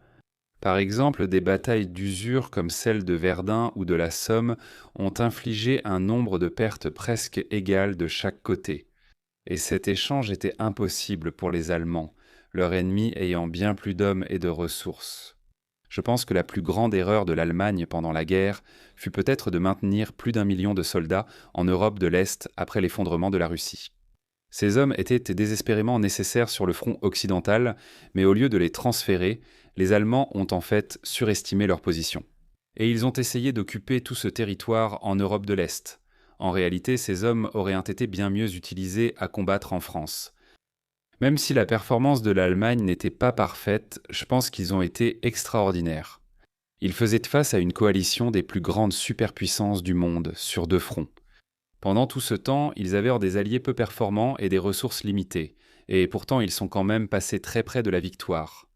Par exemple, des batailles d'usure comme celle de Verdun ou de la Somme ont infligé un nombre de pertes presque égales de chaque côté. Et cet échange était impossible pour les Allemands, leur ennemi ayant bien plus d'hommes et de ressources. Je pense que la plus grande erreur de l'Allemagne pendant la guerre fut peut-être de maintenir plus d'1 million de soldats en Europe de l'Est après l'effondrement de la Russie. Ces hommes étaient désespérément nécessaires sur le front occidental, mais au lieu de les transférer, les Allemands ont en fait surestimé leur position. Et ils ont essayé d'occuper tout ce territoire en Europe de l'Est. En réalité, ces hommes auraient été bien mieux utilisés à combattre en France. Même si la performance de l'Allemagne n'était pas parfaite, je pense qu'ils ont été extraordinaires. Ils faisaient face à une coalition des plus grandes superpuissances du monde, sur 2 fronts. Pendant tout ce temps, ils avaient des alliés peu performants et des ressources limitées, et pourtant ils sont quand même passés très près de la victoire.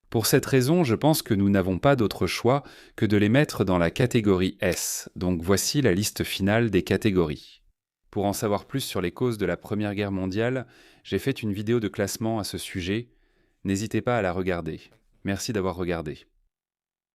Pour cette raison, je pense que nous n'avons pas d'autre choix que de les mettre dans la catégorie S, donc voici la liste finale des catégories. Pour en savoir plus sur les causes de la Première Guerre mondiale, j'ai fait une vidéo de classement à ce sujet, n'hésitez pas à la regarder. Merci d'avoir regardé.